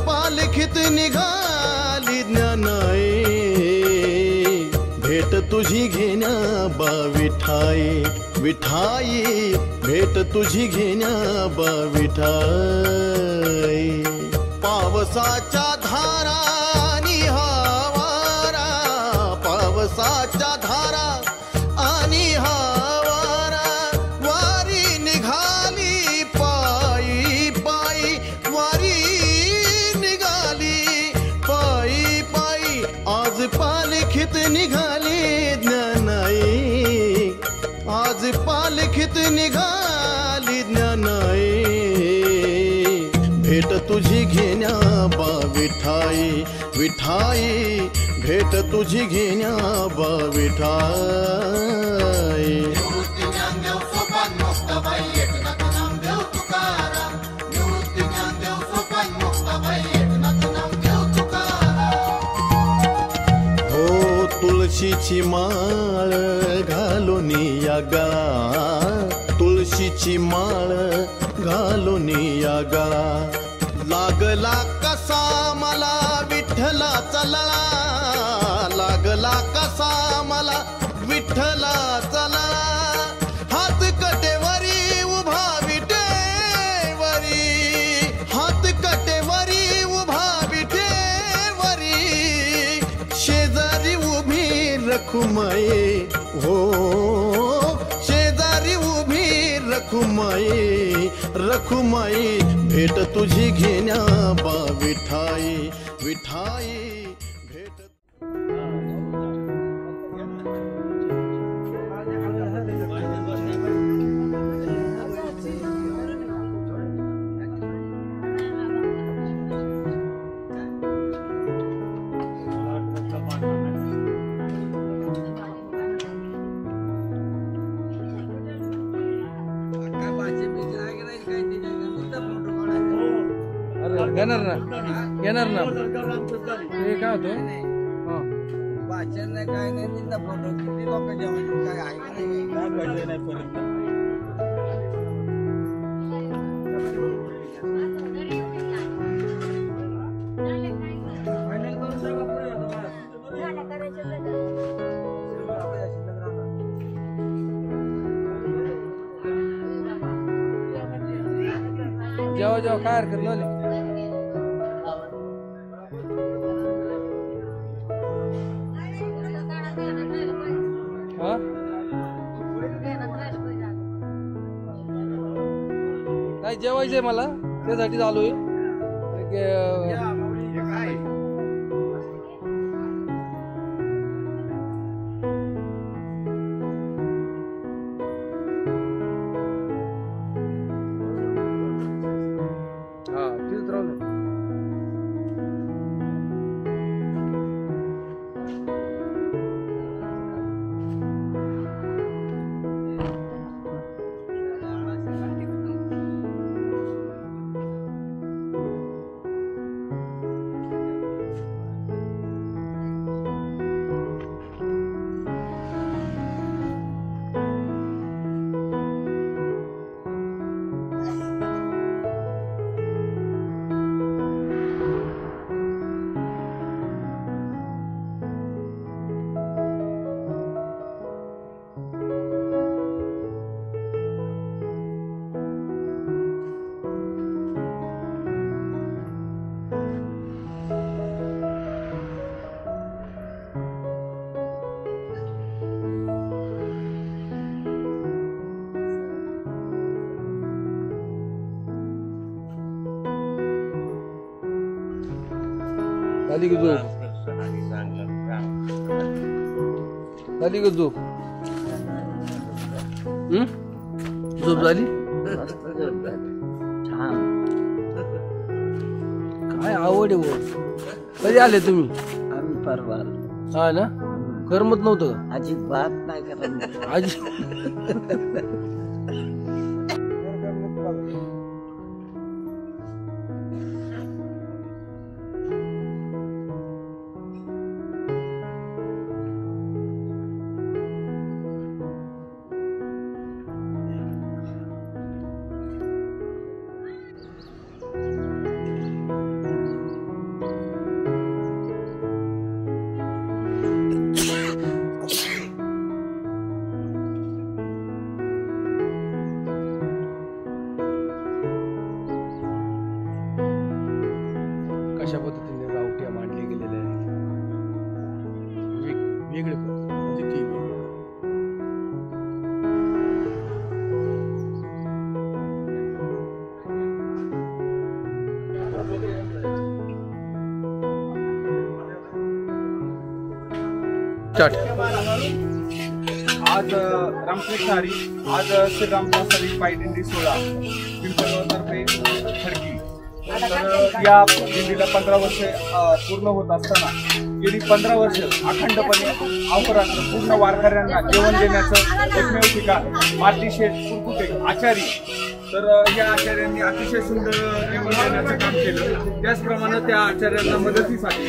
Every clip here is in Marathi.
पालखीत निघाली ज्ञानाई भेट तुझी घेण्या बा विठाई विठाई भेट तुझी घेण्या बा विठाई पावसाच्या धारा आणि हवारा पावसाच्या धारा आणि हवारा वारी निघाली पायी पायी वारी पालखीत निघाली ज्ञानाई आज पालखीत निघाली ज्ञानाई भेट तुझी घेण्या बा विठाई विठाई भेट तुझी घेण्या बा विठाई तुळशीची माळ घालून या गळा तुळशीची माळ घालून या गळा लागला कसा मला विठ्ठलाचा लळा लागला कसा मला विठ्ठलाचा लळा हात कटेवरी उभा विटेवरी हात कटेवरी उभा विटेवरी शेजारी उभी रखुमाई हो शेजारी उभी रखुमाई रखुमाई भेट तुझी घेण्या बा विठाई विठाई भेट येणार ना येणार ना ते काय होतं वाचन नाही काय नाही तिथं फोटो किती लोक जेवण काय आहे नाही जेव्हा जेव्हा काय हरकत नाही नाही जेवायचंय मला त्यासाठी चालू आहे झाली की झोप झाली का झोप झोप झाली काय आवड आहे कधी आले तुम्ही परवा हा ना, करमत नव्हतं का? अजिबात नाही करत. आजी कशा पद्धतीने रावट्या मांडले गेलेल्या आहेत. वेगळे म्हणजे ती स्टार्ट. आज रामकृष्ण हरी, आज श्रीराम प्रसादी पायदिंडी सोहळा कीर्तनातर्फे खडकी. तर या दिंडीला 15 वर्ष पूर्ण होत असताना गेली 15 वर्ष अखंडपणे अहोरात्र पूर्ण वारकऱ्यांना जेवण देण्याचं एकमेव ठिकाण माती शेठ कुरकुटे आचारी. तर या आचार्यांनी अतिशय सुंदर जेवण देण्याचं काम केलं. त्याचप्रमाणे त्या आचार्यांना मदतीसाठी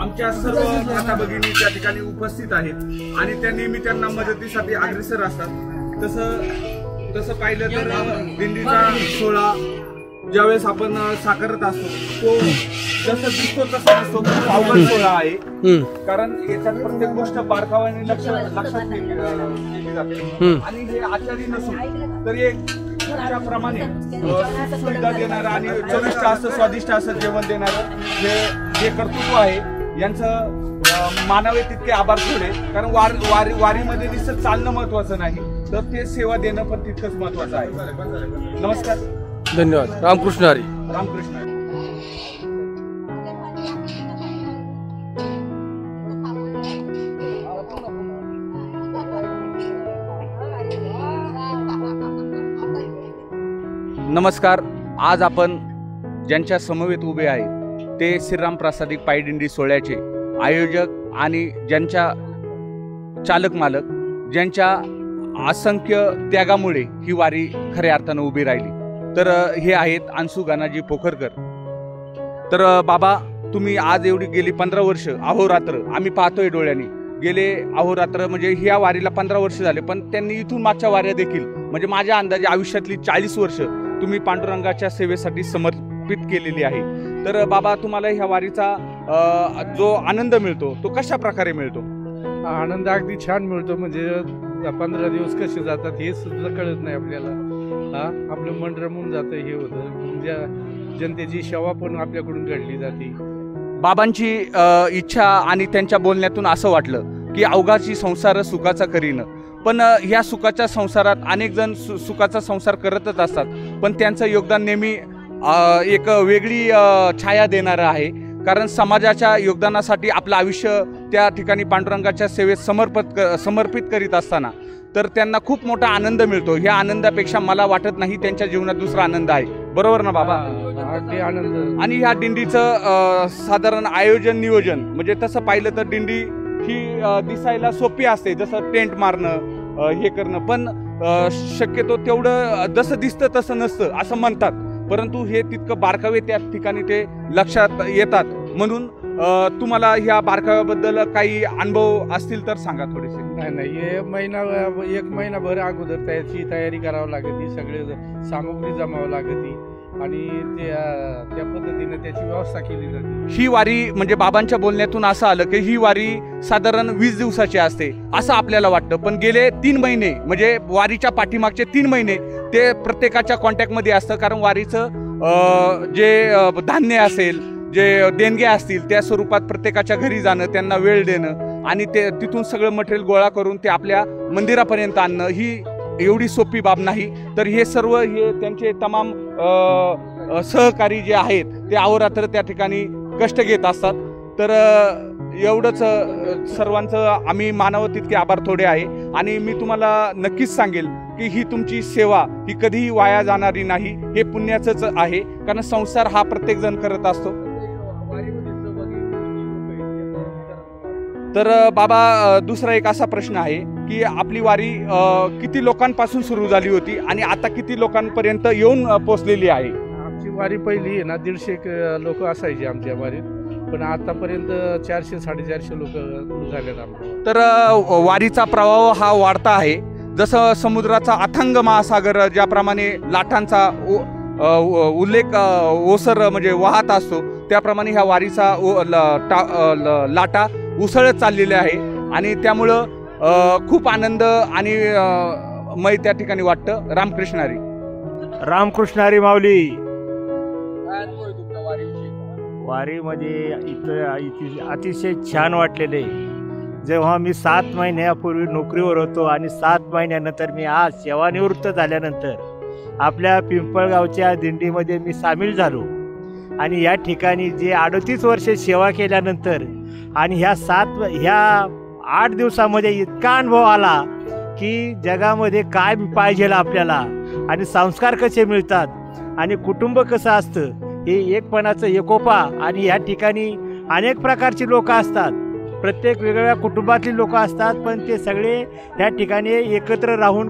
आमच्या सर्व माता भगिनी त्या ठिकाणी उपस्थित आहेत आणि त्या नेहमी त्यांना मदतीसाठी अग्रेसर असतात. तसं पाहिलं तर दिंडीचा सोहळा ज्यावेळेस आपण साकारत असतो तो जसं दिसतो तसा नसतो, खूप अवघड सोहळा आहे. कारण याच्यात प्रत्येक गोष्ट बारकाव्याने लक्षात केली जाते आणि हे आचारी नसून तर एक प्रमाणे सुविधा देणारं आणि चविष्ट असं स्वादिष्ट असं जेवण देणारं जे कर्तृत्व आहे यांचं मानावे तितके आभार थोडे. कारण वारीमध्ये नुसतं चालणं महत्वाचं नाही तर ते सेवा देणं पण तितकंच महत्वाचं आहे. नमस्कार, धन्यवाद. रामकृष्ण हरी. रामकृष्ण हरी. नमस्कार. आज आपण ज्यांच्या समवेत उभे आहेत ते श्रीराम प्रासादिक पायदिंडी सोहळ्याचे आयोजक आणि ज्यांच्या चालक मालक ज्यांच्या असंख्य त्यागामुळे ही वारी खऱ्या अर्थानं उभी राहिली. तर हे आहेत अंशू गानाजी पोखरकर. तर बाबा, तुम्ही आज एवढी गेली 15 वर्ष अहोरात्र आम्ही पाहतोय डोळ्यांनी, गेले अहोरात्र म्हणजे ह्या वारीला 15 वर्ष झाले, पण त्यांनी इथून मागच्या वाऱ्या देखील म्हणजे माझ्या अंदाजे आयुष्यातली 40 वर्ष तुम्ही पांडुरंगाच्या सेवेसाठी समर्पित केलेली आहे. तर बाबा, तुम्हाला ह्या वारीचा जो आनंद मिळतो तो कशा प्रकारे मिळतो? आनंद अगदी छान मिळतो. म्हणजे 15 दिवस कसे जातात हे सुद्धा कळत नाही आपल्याला. आपलं मन रमून जातं, हे होतं. म्हणजे जनतेची सेवा पण आपल्याकडून घडली जाते. बाबांची इच्छा आणि त्यांच्या बोलण्यातून असं वाटलं की अवघाची संसार सुखाचा करीन. पण ह्या सुखाच्या संसारात अनेक जण सुखाचा संसार करतच असतात, पण त्यांचं योगदान नेहमी एक वेगळी छाया देणारं आहे. कारण समाजाच्या योगदानासाठी आपलं आयुष्य त्या ठिकाणी पांडुरंगाच्या सेवेत समर्पित करीत असताना तर त्यांना खूप मोठा आनंद मिळतो. ह्या आनंदापेक्षा मला वाटत नाही त्यांच्या जीवनात दुसरा आनंद आहे. बरोबर ना बाबा? अगदी आनंद. आणि ह्या दिंडीचं साधारण आयोजन नियोजन म्हणजे तसं पाहिलं तर दिंडी ही दिसायला सोपी असते, जसं टेंट मारणं हे करणं, पण शक्यतो तेवढं जसं दिसतं तसं नसतं असं म्हणतात. परंतु हे तितकं बारकावे त्या ठिकाणी ते लक्षात येतात. म्हणून तुम्हाला ह्या बारकाव्याबद्दल काही अनुभव असतील तर सांगा थोडेसे. नाही, एक महिनाभर अगोदर त्याची तयारी करावी लागते, सगळे सामग्री जमावं लागते आणि त्या पद्धतीने त्याची व्यवस्था केली जाते. ही वारी म्हणजे बाबांच्या बोलण्यातून असं आलं की ही वारी साधारण 20 दिवसाची असते असं आपल्याला वाटतं, पण गेले 3 महिने म्हणजे वारीच्या पाठीमागचे 3 महिने ते प्रत्येकाच्या कॉन्टॅक्टमध्ये असतं. कारण वारीचं जे धान्य असेल, जे देणग्या असतील त्या स्वरूपात प्रत्येकाच्या घरी जाणं, त्यांना वेळ देणं आणि ते तिथून सगळं मटेरियल गोळा करून ते आपल्या मंदिरापर्यंत आणणं ही एवढी सोपी बाब नाही. तर हे सर्व हे त्यांचे तमाम सहकारी जे आहेत ते अहोरात्र त्या ठिकाणी कष्ट घेत असतात. तर एवढंच सर्वांचं आम्ही मानावं तितके आभार थोडे आहे. आणि मी तुम्हाला नक्कीच सांगेल की ही तुमची सेवा ही कधीही वाया जाणारी नाही, हे पुण्याचंच आहे. कारण संसार हा प्रत्येक जण करत असतो. तर बाबा दुसरा एक असा प्रश्न आहे की आपली वारी किती लोकांपासून सुरू झाली होती आणि आता किती लोकांपर्यंत येऊन पोहोचलेली आहे? आमची वारी पहिली आहे ना 150 लोक असायचे आमच्या वारीत, पण आतापर्यंत 400-450 लोक झालेत आमच्या. तर वारीचा प्रवाह हा वाढता आहे. जसं समुद्राचा अथांग महासागर ज्याप्रमाणे लाटांचा उल्लेख ओसर म्हणजे वाहत असतो, त्याप्रमाणे ह्या वारीचा लाटा उसळत चाललेल्या आहे आणि त्यामुळं खूप आनंद आणि मय त्या ठिकाणी वाटतं. रामकृष्ण हरी. रामकृष्ण हरी माऊली. काय अनुभव आहे तुमचा वारीविषयी? वारीमध्ये इथं अतिशय छान वाटलेले. जेव्हा मी 7 महिन्यापूर्वी नोकरीवर होतो आणि 7 महिन्यानंतर मी आज सेवानिवृत्त झाल्यानंतर आपल्या पिंपळगावच्या दिंडीमध्ये मी सामील झालो आणि या ठिकाणी जे 38 वर्षे सेवा केल्यानंतर आणि ह्या 8 दिवसामध्ये इतका अनुभव आला की जगामध्ये काय पाहिजे आपल्याला आणि संस्कार कसे मिळतात आणि कुटुंब कसं असतं हे एकपणाचं एकोपा. आणि या ठिकाणी अनेक प्रकारची लोक असतात, प्रत्येक वेगवेगळ्या कुटुंबातली लोक असतात, पण ते सगळे या ठिकाणी एकत्र राहून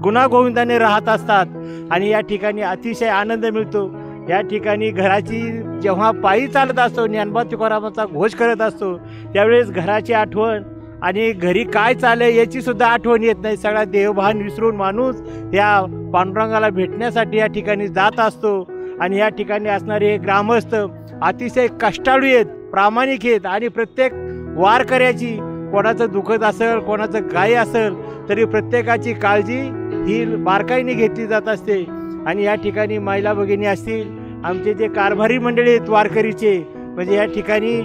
गुणागोविंदाने राहत असतात आणि या ठिकाणी अतिशय आनंद मिळतो. या ठिकाणी घराची जेव्हा पायी चालत असतो, ज्ञानोबा तुकारामांचा घोष करत असतो, त्यावेळेस घराची आठवण आणि घरी काय चाललं याची सुद्धा आठवण येत नाही. सगळा देवभान विसरून माणूस या पांडुरंगाला भेटण्यासाठी या ठिकाणी जात असतो. आणि या ठिकाणी असणारे ग्रामस्थ अतिशय कष्टाळू आहेत, प्रामाणिक आहेत आणि प्रत्येक वारकऱ्याची कोणाचं दुखत असेल, कोणाचं काय असेल तरी प्रत्येकाची काळजी ही बारकाईने घेतली जात असते. आणि या ठिकाणी महिला भगिनी असतील, आमचे जे कारभारी मंडळी आहेत वारकरीचे, म्हणजे या ठिकाणी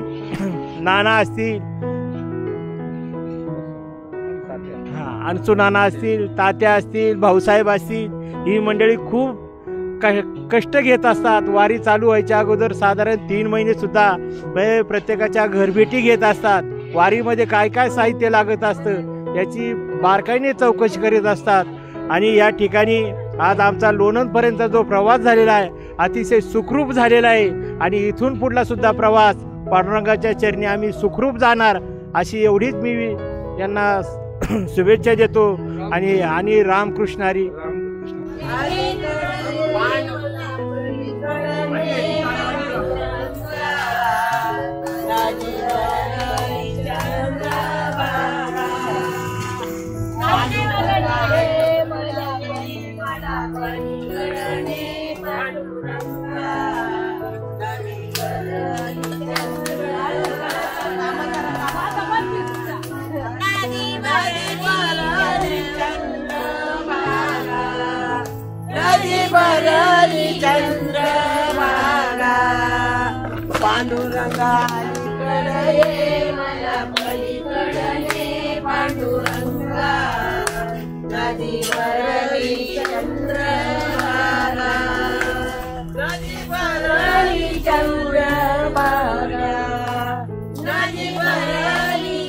नाना असतील, अनसू नाना असतील, तात्या असतील, भाऊसाहेब असतील, ही मंडळी खूप कष्ट घेत असतात. वारी चालू व्हायच्या अगोदर साधारण 3 महिनेसुद्धा प्रत्येकाच्या घरभेटी घेत असतात. वारीमध्ये काय काय साहित्य लागत असतं याची बारकाईने चौकशी करीत असतात. आणि या ठिकाणी आज आमचा लोणंदपर्यंतचा जो प्रवास झालेला आहे अतिशय सुखरूप झालेला आहे आणि इथून पुढला सुद्धा प्रवास पांडुरंगाच्या चरणी आम्ही सुखरूप जाणार अशी एवढीच मी यांना शुभेच्छा देतो. आणि रामकृष्ण हरी. पांडुरंगा अलीकडे मला पलीकडे पांडुरंगा नदीवरली चंद्रभागा नदीवरली चंद्रभागा नदीवरली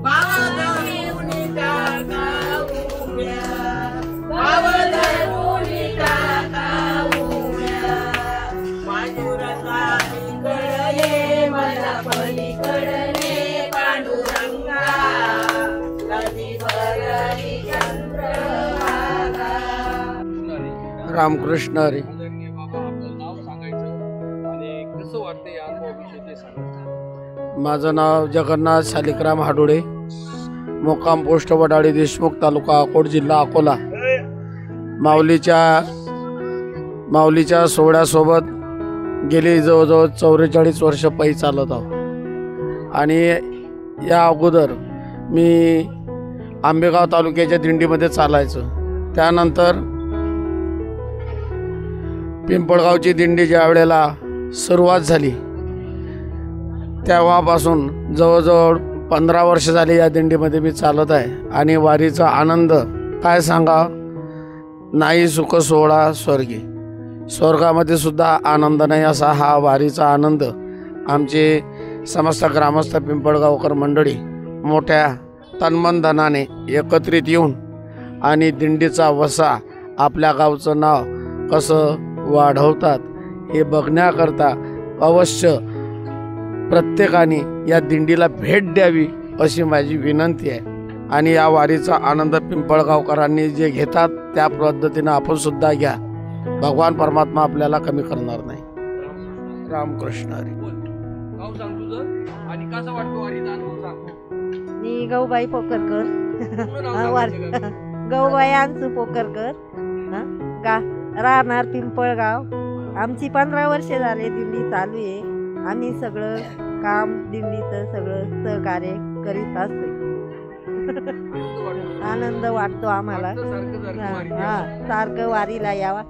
बावधरुणी टाका उड्या बावधरुणी टाका रामकृष्ण हरी. माझं नाव जगन्नाथ शालिग्राम हाडोळे, मुक्काम पोस्ट वडाळी, देशमुख तालुका अकोट, जिल्हा अकोला. माऊलीच्या सोहळ्यासोबत गेली जवळजवळ 44 वर्ष पायी चालत आहोत. आणि या अगोदर मी आंबेगाव तालुक्याच्या दिंडीमध्ये चालायचो. त्यानंतर पिंपळगावची दिंडी ज्या वेळेला सुरुवात झाली तेव्हापासून जवळजवळ 15 वर्ष झाली या दिंडीमध्ये मी चालत आहे. आणि वारीचा आनंद काय सांगा, नाही सुख सोहळा स्वर्गी, स्वर्गामध्ये सुद्धा आनंद नाही असा हा वारीचा आनंद. आमचे समस्त ग्रामस्थ पिंपळगावकर मंडळी मोठ्या तन्मनधनाने एकत्रित येऊन आणि दिंडीचा वसा, आपल्या गावचं नाव कसं वाढवतात हे बघण्याकरता अवश्य प्रत्येकाने या दिंडीला भेट द्यावी अशी माझी विनंती आहे. आणि या वारीचा आनंद पिंपळगावकरांनी जे घेतात त्या पद्धतीनं आपण सुद्धा घ्या. भगवान परमात्मा आपल्याला कमी करणार नाही. रामकृष्ण हरी. गाव सांग तुझं आणि कसा वाटतो वारीचा अनुभव सांग. मी गौबाई पोकरकर. पूर्ण नाव सांग तुझं. गौबाई अंशू पोकरकर. राहणार पिंपळगाव. आमची 15 वर्षे झाले दिंडी चालू आहे. आम्ही सगळं काम दिंडीचं सगळं सहकार्य करीत असतो. आनंद वाटतो आम्हाला. सारखं वारीला यावा.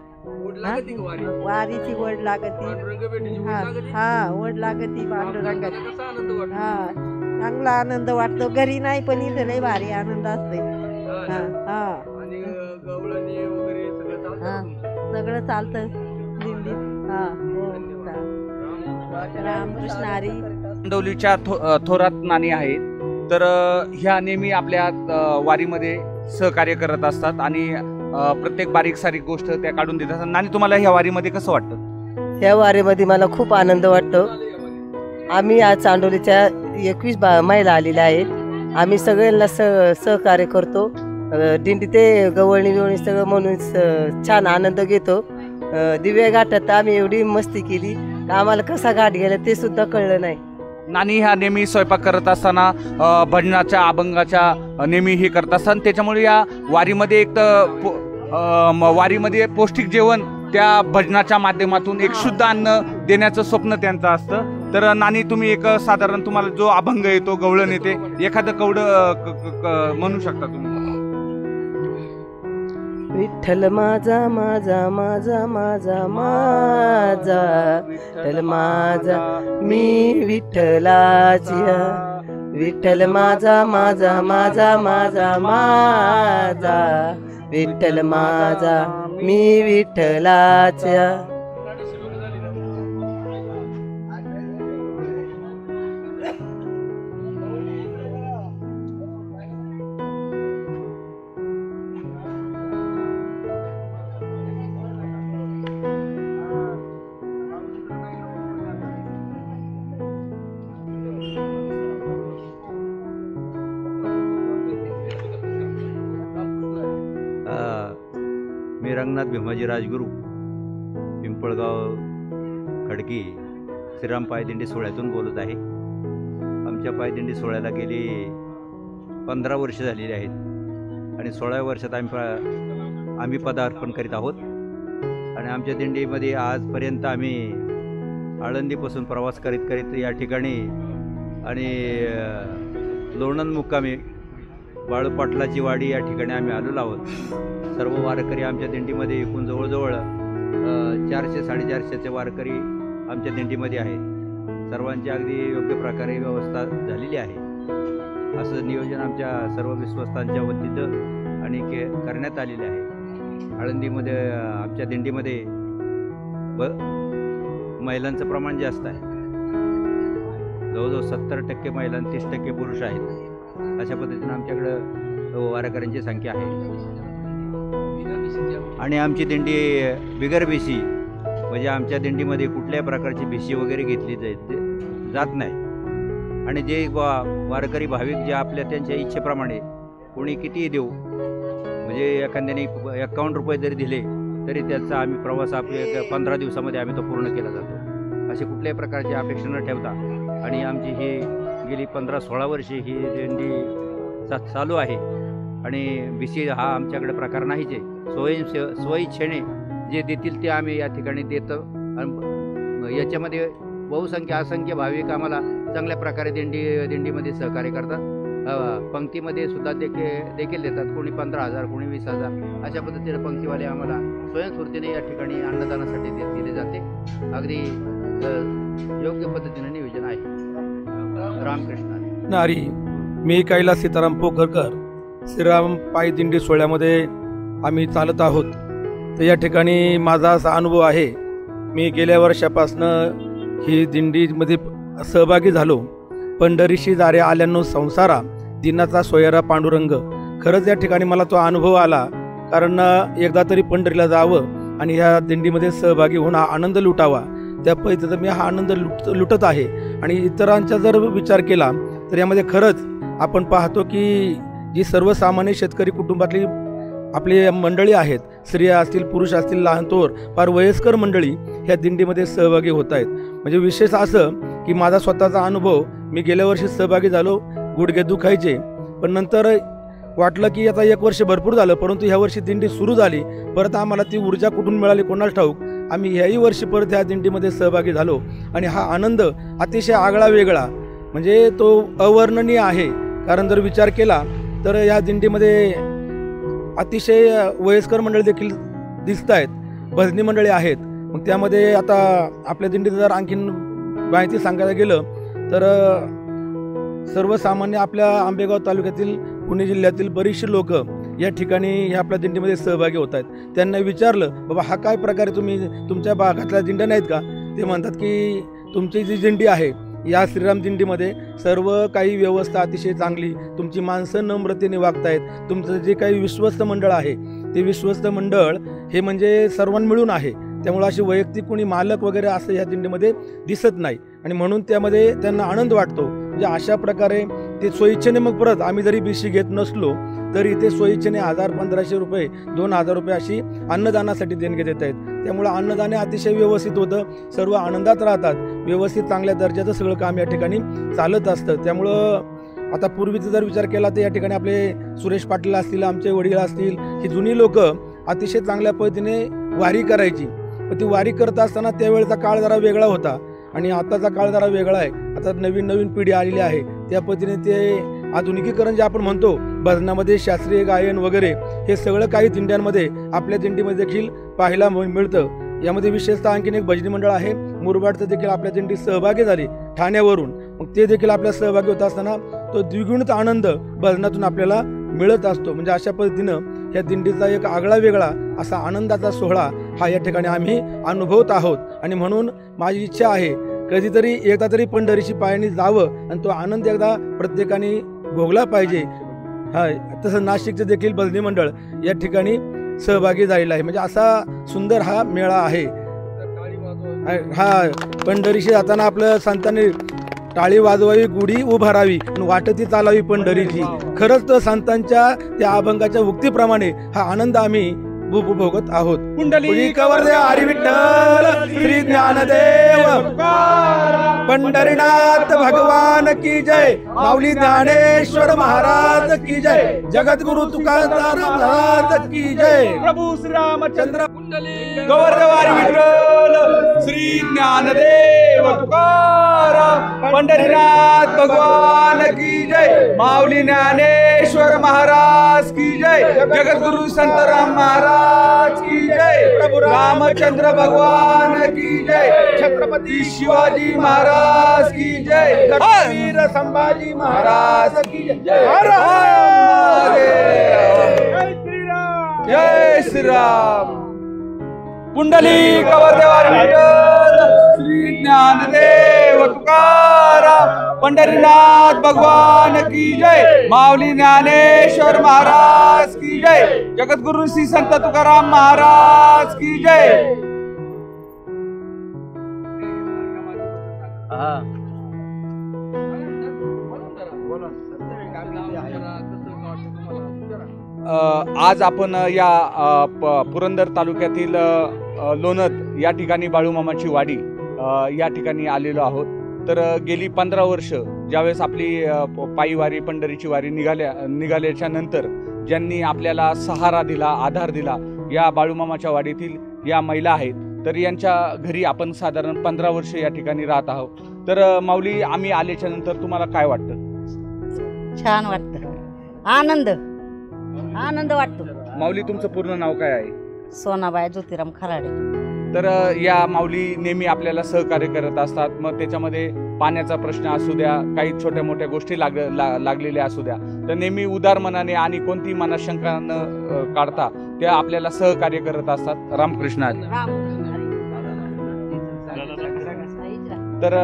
वारीची वड लागती. वड लागती पांडुरंगाची. चांगला आनंद वाटतो. घरी नाही पण इथे लय भारी आनंद असते. सगळं चालतं दिंडीत. रामकृष्ण हरी. चांदौलीच्या थोरात नानी आहेत. तर ह्या नेहमी आपल्या वारीमध्ये सहकार्य करत असतात आणि प्रत्येक बारीक सारीक गोष्ट त्या काढून देत असतात. नानी, तुम्हाला ह्या वारीमध्ये कसं वाटतं? ह्या वारीमध्ये मला खूप आनंद वाटतो. आम्ही आज चांदोलीच्या 21 महिला आलेल्या आहेत. आम्ही सगळ्यांना सहकार्य करतो. दिंडी ते गवळणी बिवळणी सगळं म्हणून छान आनंद घेतो. दिव्या घाटात आम्ही एवढी मस्ती केली, आम्हाला कसा घाट गेला ते सुद्धा कळलं नाही. नानी ह्या नेहमी स्वयंपाक करत असताना भजनाच्या अभंगाच्या नेहमी हे करत असतात. त्याच्यामुळे या वारीमध्ये एक तर वारीमध्ये पौष्टिक जेवण त्या भजनाच्या माध्यमातून एक शुद्ध अन्न देण्याचं स्वप्न त्यांचं असतं. तर नानी, तुम्ही एक साधारण तुम्हाला जो अभंग येतो, गवळण येते, एखादं कवडं म्हणू शकता तुम्ही? विठ्ठल माझा माझा माझा माझा माझा विठ्ठल माझा मी विठ्ठलाच्या. विठ्ठल माझा माझा माझा माझा माझा विठ्ठल माझा मी विठ्ठलाच्या. मी रंगनाथ भीमाजी राजगुरू, पिंपळगाव खडकी श्रीराम पायदिंडी सोहळ्यातून बोलत आहे. आमच्या पायदिंडी सोहळ्याला गेली 15 वर्ष झालेली आहेत आणि 16व्या वर्षात आम्ही पदार्पण करीत आहोत. आणि आमच्या दिंडीमध्ये आजपर्यंत आम्ही आळंदीपासून प्रवास करीत करीत या ठिकाणी आणि लोणंद मुक्कामी बाळू पाटलाची वाडी या ठिकाणी आम्ही आलेलो आहोत. सर्व वारकरी आमच्या दिंडीमध्ये एकूण जवळजवळ 400-450 वारकरी आमच्या दिंडीमध्ये आहेत. सर्वांची अगदी योग्य प्रकारे व्यवस्था झालेली आहे. असं नियोजन आमच्या सर्व विश्वस्तांच्या वतीनं आणि करण्यात आलेले आहे. आळंदीमध्ये आमच्या दिंडीमध्ये महिलांचं प्रमाण जास्त आहे. जवळजवळ 70% महिला आणि 30% पुरुष आहेत. अशा पद्धतीनं आमच्याकडं वारकऱ्यांची संख्या आहे. आणि आमची दिंडी बिगर भिशी, म्हणजे आमच्या दिंडीमध्ये कुठल्याही प्रकारची भिशी वगैरे घेतली जात नाही. आणि जे वारकरी भाविक जे आपल्या त्यांच्या इच्छेप्रमाणे कोणी कितीही देऊ, म्हणजे एखाद्याने 51 रुपये जरी दिले तरी त्याचा आम्ही प्रवास आपल्या 15 दिवसामध्ये आम्ही तो पूर्ण केला जातो. असे कुठल्याही प्रकारची अपेक्षा न ठेवता आणि आमची ही गेली 15-16 वर्षे ही दिंडी चालू आहे. आणि भिशी हा आमच्याकडे प्रकार नाहीच आहे. स्वइच्छेने जे देतील ते आम्ही या ठिकाणी देतो. आणि याच्यामध्ये बहुसंख्य असंख्य भाविक आम्हाला चांगल्या प्रकारे दिंडीमध्ये सहकार्य करतात. पंक्तीमध्ये सुद्धा देखील देतात. कोणी 15,000, कोणी 20,000 अशा पद्धतीने पंक्तीवाले आम्हाला स्वयंस्फूर्तीने या ठिकाणी अन्नदानासाठी दिले जाते. अगदी योग्य पद्धतीने नियोजन आहे. रामकृष्ण हरी. मी कैलास सीताराम पोखरकर, श्रीराम पायदिंडी सोहळ्यामध्ये आम्ही चालत आहोत. तर या ठिकाणी माझा असा अनुभव आहे. मी गेल्या वर्षापासनं ही दिंडीमध्ये सहभागी झालो. पंढरीशी दारे आल्यानो संसारा, दिनाचा सोयरा पांडुरंग. खरंच या ठिकाणी मला तो अनुभव आला. कारण एकदा तरी पंढरीला जावं आणि ह्या दिंडीमध्ये सहभागी होऊन हा आनंद लुटावा, त्या पद्धतीनं मी हा आनंद लुटत आहे. आणि इतरांचा जर विचार केला तर यामध्ये खरंच आपण पाहतो की जी सर्वसामान्य शेतकरी कुटुंबातली आपली मंडळी आहेत, स्त्रिया असतील, पुरुष असतील, लहान थोर फार वयस्कर मंडळी ह्या दिंडीमध्ये सहभागी होत आहेत. म्हणजे विशेष असं की माझा स्वतःचा अनुभव, मी गेल्या वर्षी सहभागी झालो, गुडघे दुखायचे, पण नंतर वाटलं की आता 1 वर्ष भरपूर झालं, परंतु ह्या वर्षी दिंडी सुरू झाली, परत आम्हाला ती ऊर्जा कुठून मिळाली कोणाला ठाऊक, आम्ही ह्याही वर्षी परत ह्या दिंडीमध्ये सहभागी झालो आणि हा आनंद अतिशय आगळा वेगळा म्हणजे तो अवर्णनीय आहे. कारण जर विचार केला तर या दिंडीमध्ये अतिशय वयस्कर मंडळी देखील दिसत आहेत, भजनी मंडळी आहेत. मग त्यामध्ये आता आपल्या दिंडीत जर आणखीन माहिती सांगायला गेलं तर सर्वसामान्य आपल्या आंबेगाव तालुक्यातील, पुणे जिल्ह्यातील बरीचशी लोक या ठिकाणी ह्या आपल्या दिंडीमध्ये सहभागी होत आहेत. त्यांना विचारलं, बाबा हा काय प्रकारे तुम्ही तुमच्या भागातल्या दिंड्या नाहीत का? ते म्हणतात की तुमची जी दिंडी आहे या श्रीराम दिंडीमध्ये सर्व काही व्यवस्था अतिशय चांगली, तुमची माणसं नम्रतेने वागतायत, तुमचं जे काही विश्वस्त मंडळ आहे ते विश्वस्त मंडळ हे म्हणजे सर्वांना मिळून आहे, त्यामुळे अशी वैयक्तिक कोणी मालक वगैरे असं या दिंडीमध्ये दिसत नाही आणि म्हणून त्यामध्ये त्यांना आनंद वाटतो. म्हणजे अशा प्रकारे ते स्वइच्छेने, मग परत आम्ही जरी बीसी घेत नसलो तरी ते स्वइच्छेने 1000-1500 रुपये, 2000 रुपये अशी अन्नदानासाठी देणगी देत आहेत. त्यामुळे अन्नदान अतिशय व्यवस्थित होतं, सर्व आनंदात राहतात, व्यवस्थित चांगल्या दर्जाचं सगळं काम या ठिकाणी चालत असतं. त्यामुळं आता पूर्वीचा जर विचार केला तर या ठिकाणी आपले सुरेश पाटील असतील, आमचे वडील असतील, ही जुनी लोक अतिशय चांगल्या पद्धतीने वारी करायची. पण ती वारी करत असताना त्यावेळेचा काळ जरा वेगळा होता आणि आताचा काळ जरा वेगळा आहे. आता नवीन पिढी आलेली आहे, त्या पद्धतीने ते आधुनिकीकरण जे आपण म्हणतो, भजनामध्ये शास्त्रीय गायन वगैरे हे सगळं काही दिंड्यांमध्ये आपल्या दिंडीमध्ये देखील पाहायला मिळतं. यामध्ये विशेषतः आणखीन एक भजनी मंडळ आहे मुरबाडचं, देखील आपल्या दिंडीत सहभागी झाले ठाण्यावरून. मग ते देखील आपल्या सहभागी होत असताना तो द्विगुणित आनंद भजनातून आपल्याला मिळत असतो. म्हणजे अशा पद्धतीनं या दिंडीचा एक आगळा वेगळा असा आनंदाचा सोहळा हा या ठिकाणी आम्ही अनुभवत आहोत. आणि म्हणून माझी इच्छा आहे कधीतरी एकदा तरी पंढरीची पायरी जावं आणि तो आनंद एकदा प्रत्येकाने भोगला पाहिजे. हा, तसं नाशिकचं देखील भजनी मंडळ या ठिकाणी सहभागी झालेला आहे. म्हणजे असा सुंदर हा मेळा आहे. हा, पंढरीशी जाताना आपलं संतांनी टाळी वाजवावी, गुढी उभारावी, वाटती चालावी पंढरीची. खरंच तर संतांच्या त्या अभंगाच्या उक्तीप्रमाणे हा आनंद आम्ही भोगत आहोत. पुंडलिकावर हरी विठ्ठल श्री ज्ञानदेव पंढरीनाथ भगवान की जय, माऊली ज्ञानेश्वर महाराज की जय, जगद्गुरु तुकाराम महाराज की जय, प्रभू श्री रामचंद्र गौरव हरी विठ्ठल श्री ज्ञानदेव तुकाराम पंढरीनाथ भगवान की जय, माऊली ज्ञानेश्वर महाराज की जय, जगद्गुरु संत राम महाराज की जय, प्रभु रामचंद्र भगवान की जय, छत्रपती शिवाजी महाराज की जय, वीर संभाजी महाराज की जय. हर हर जय श्री राम, जय श्री राम. पुंडलिकावर विठ्ठल श्री ज्ञानदेव तुकाराम पंढरीनाथ भगवान की जय, माऊली ज्ञानेश्वर महाराज की जय, जगद्गुरु श्री संत तुकाराम महाराज की जय. आज आपण या पुरंदर तालुक्यातील लोणद या ठिकाणी बाळूमामाची वाडी या ठिकाणी आलेलो आहोत. तर गेली 15 वर्ष ज्यावेळेस आपली पायीवारी पंढरीची वारी निघाल्याच्या नंतर ज्यांनी आपल्याला सहारा दिला, आधार दिला, या बाळूमामाच्या वाडीतील या महिला आहेत. तर यांच्या घरी आपण साधारण 15 वर्ष या ठिकाणी राहत आहोत. तर माऊली, आम्ही आल्याच्या नंतर तुम्हाला काय वाटतं? छान वाटतं, आनंद वाटतो. माऊली, तुमचं पूर्ण नाव काय आहे? सोनाबाई ज्योतिराम खराडे. तर या माऊली नेहमी आपल्याला सहकार्य करत असतात. मग त्याच्यामध्ये पाण्याचा प्रश्न असू द्या, काही छोट्या मोठ्या गोष्टी लागलेल्या असू द्या, तर नेहमी उदार मनाने आणि कोणतीही मनात शंका न काढता त्या आपल्याला सहकार्य करत असतात. रामकृष्ण. तर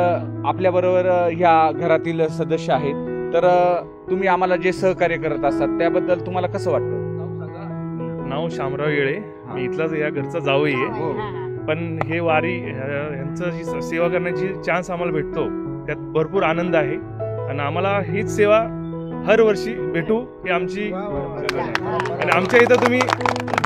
आपल्याबरोबर ह्या घरातील सदस्य आहेत. तर तुम्ही आम्हाला जे सहकार्य करत असतात त्याबद्दल तुम्हाला कसं वाटतं? नाव शामराव येळे, मी इथलाच या घरचा जावई आहे. पण हे वारी ह्यांचं जी सेवा करण्याची चान्स आम्हाला भेटतो त्यात भरपूर आनंद आहे आणि आम्हाला हीच सेवा हर वर्षी भेटू ही आमची आणि आमच्या इथं तुम्ही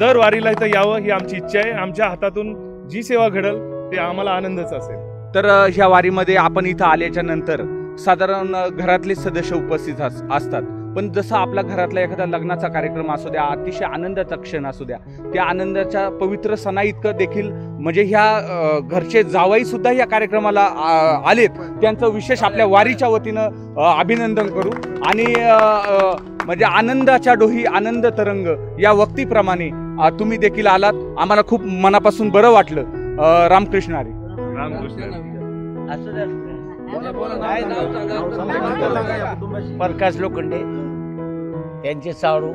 दर वारीला इथं यावं ही आमची इच्छा आहे. आमच्या हातातून जी सेवा घडल ते आम्हाला आनंदच असेल. तर ह्या वारीमध्ये आपण इथं आल्याच्या नंतर साधारण घरातले सदस्य उपस्थित असतात, पण जसं आपल्या घरातला एखादा लग्नाचा कार्यक्रम असू द्या, अतिशय आनंदाचा क्षण असू द्या, त्या आनंदाच्या पवित्र सणा इतकं देखील म्हणजे ह्या घरचे जावई सुद्धा या कार्यक्रमाला आलेत, त्यांचं विशेष आपल्या वारीच्या वतीनं अभिनंदन करू. आणि म्हणजे आनंदाच्या डोही आनंद तरंग या वक्तीप्रमाणे तुम्ही देखील आलात, आम्हाला खूप मनापासून बरं वाटलं. रामकृष्ण हरी. प्रकाश लोखंडे त्यांचे साडू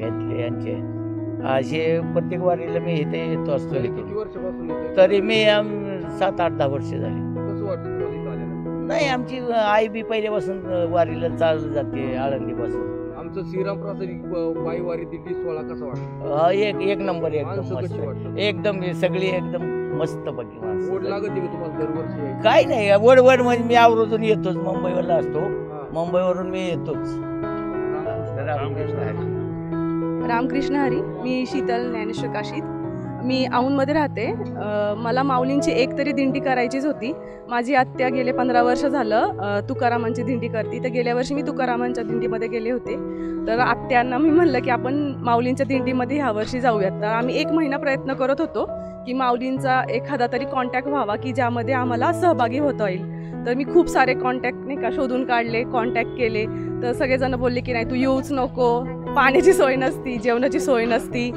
यांचे असे प्रत्येक वारीला मी इथे येतो असतो. तरी मी 7-8-10 वर्ष झाली. नाही, आमची आई बी पहिल्यापासून वारीला चालत जाते आळंदीपासून. आमचं श्रीराम प्रासादिक पायी वारी दिंडी सोहळा कसा वाटतो? एक नंबर, एकदम सगळी एकदम मस्त पैकी माणसं. ओढ लागत का तुम्हाला दरवर्षी? काय नाही, वड म्हणजे मी आवरून येतोच. मुंबईवरला असतो, मुंबईवरून मी येतोच. रामकृष्ण हरी. मी शीतल ज्ञानेश्वर काशीत. मी औंधमध्ये राहते. मला माऊलींची एक तरी दिंडी करायचीच होती. माझी आत्या गेले 15 वर्ष झालं तुकारामांची दिंडी करते. तर गेल्या वर्षी मी तुकारामांच्या दिंडीमध्ये गेले होते. तर आत्यांना मी म्हणलं की आपण माऊलींच्या दिंडीमध्ये ह्या वर्षी जाऊयात. तर आम्ही 1 महिना प्रयत्न करत होतो की माऊलींचा एखादा तरी कॉन्टॅक्ट व्हावा की ज्यामध्ये आम्हाला सहभागी होता येईल. तर मी खूप सारे कॉन्टॅक्ट नाही का शोधून काढले, कॉन्टॅक्ट केले. तर सगळेजण बोलले की नाही, तू येऊच नको, पाण्याची सोय नसती, जेवणाची सोय नसती.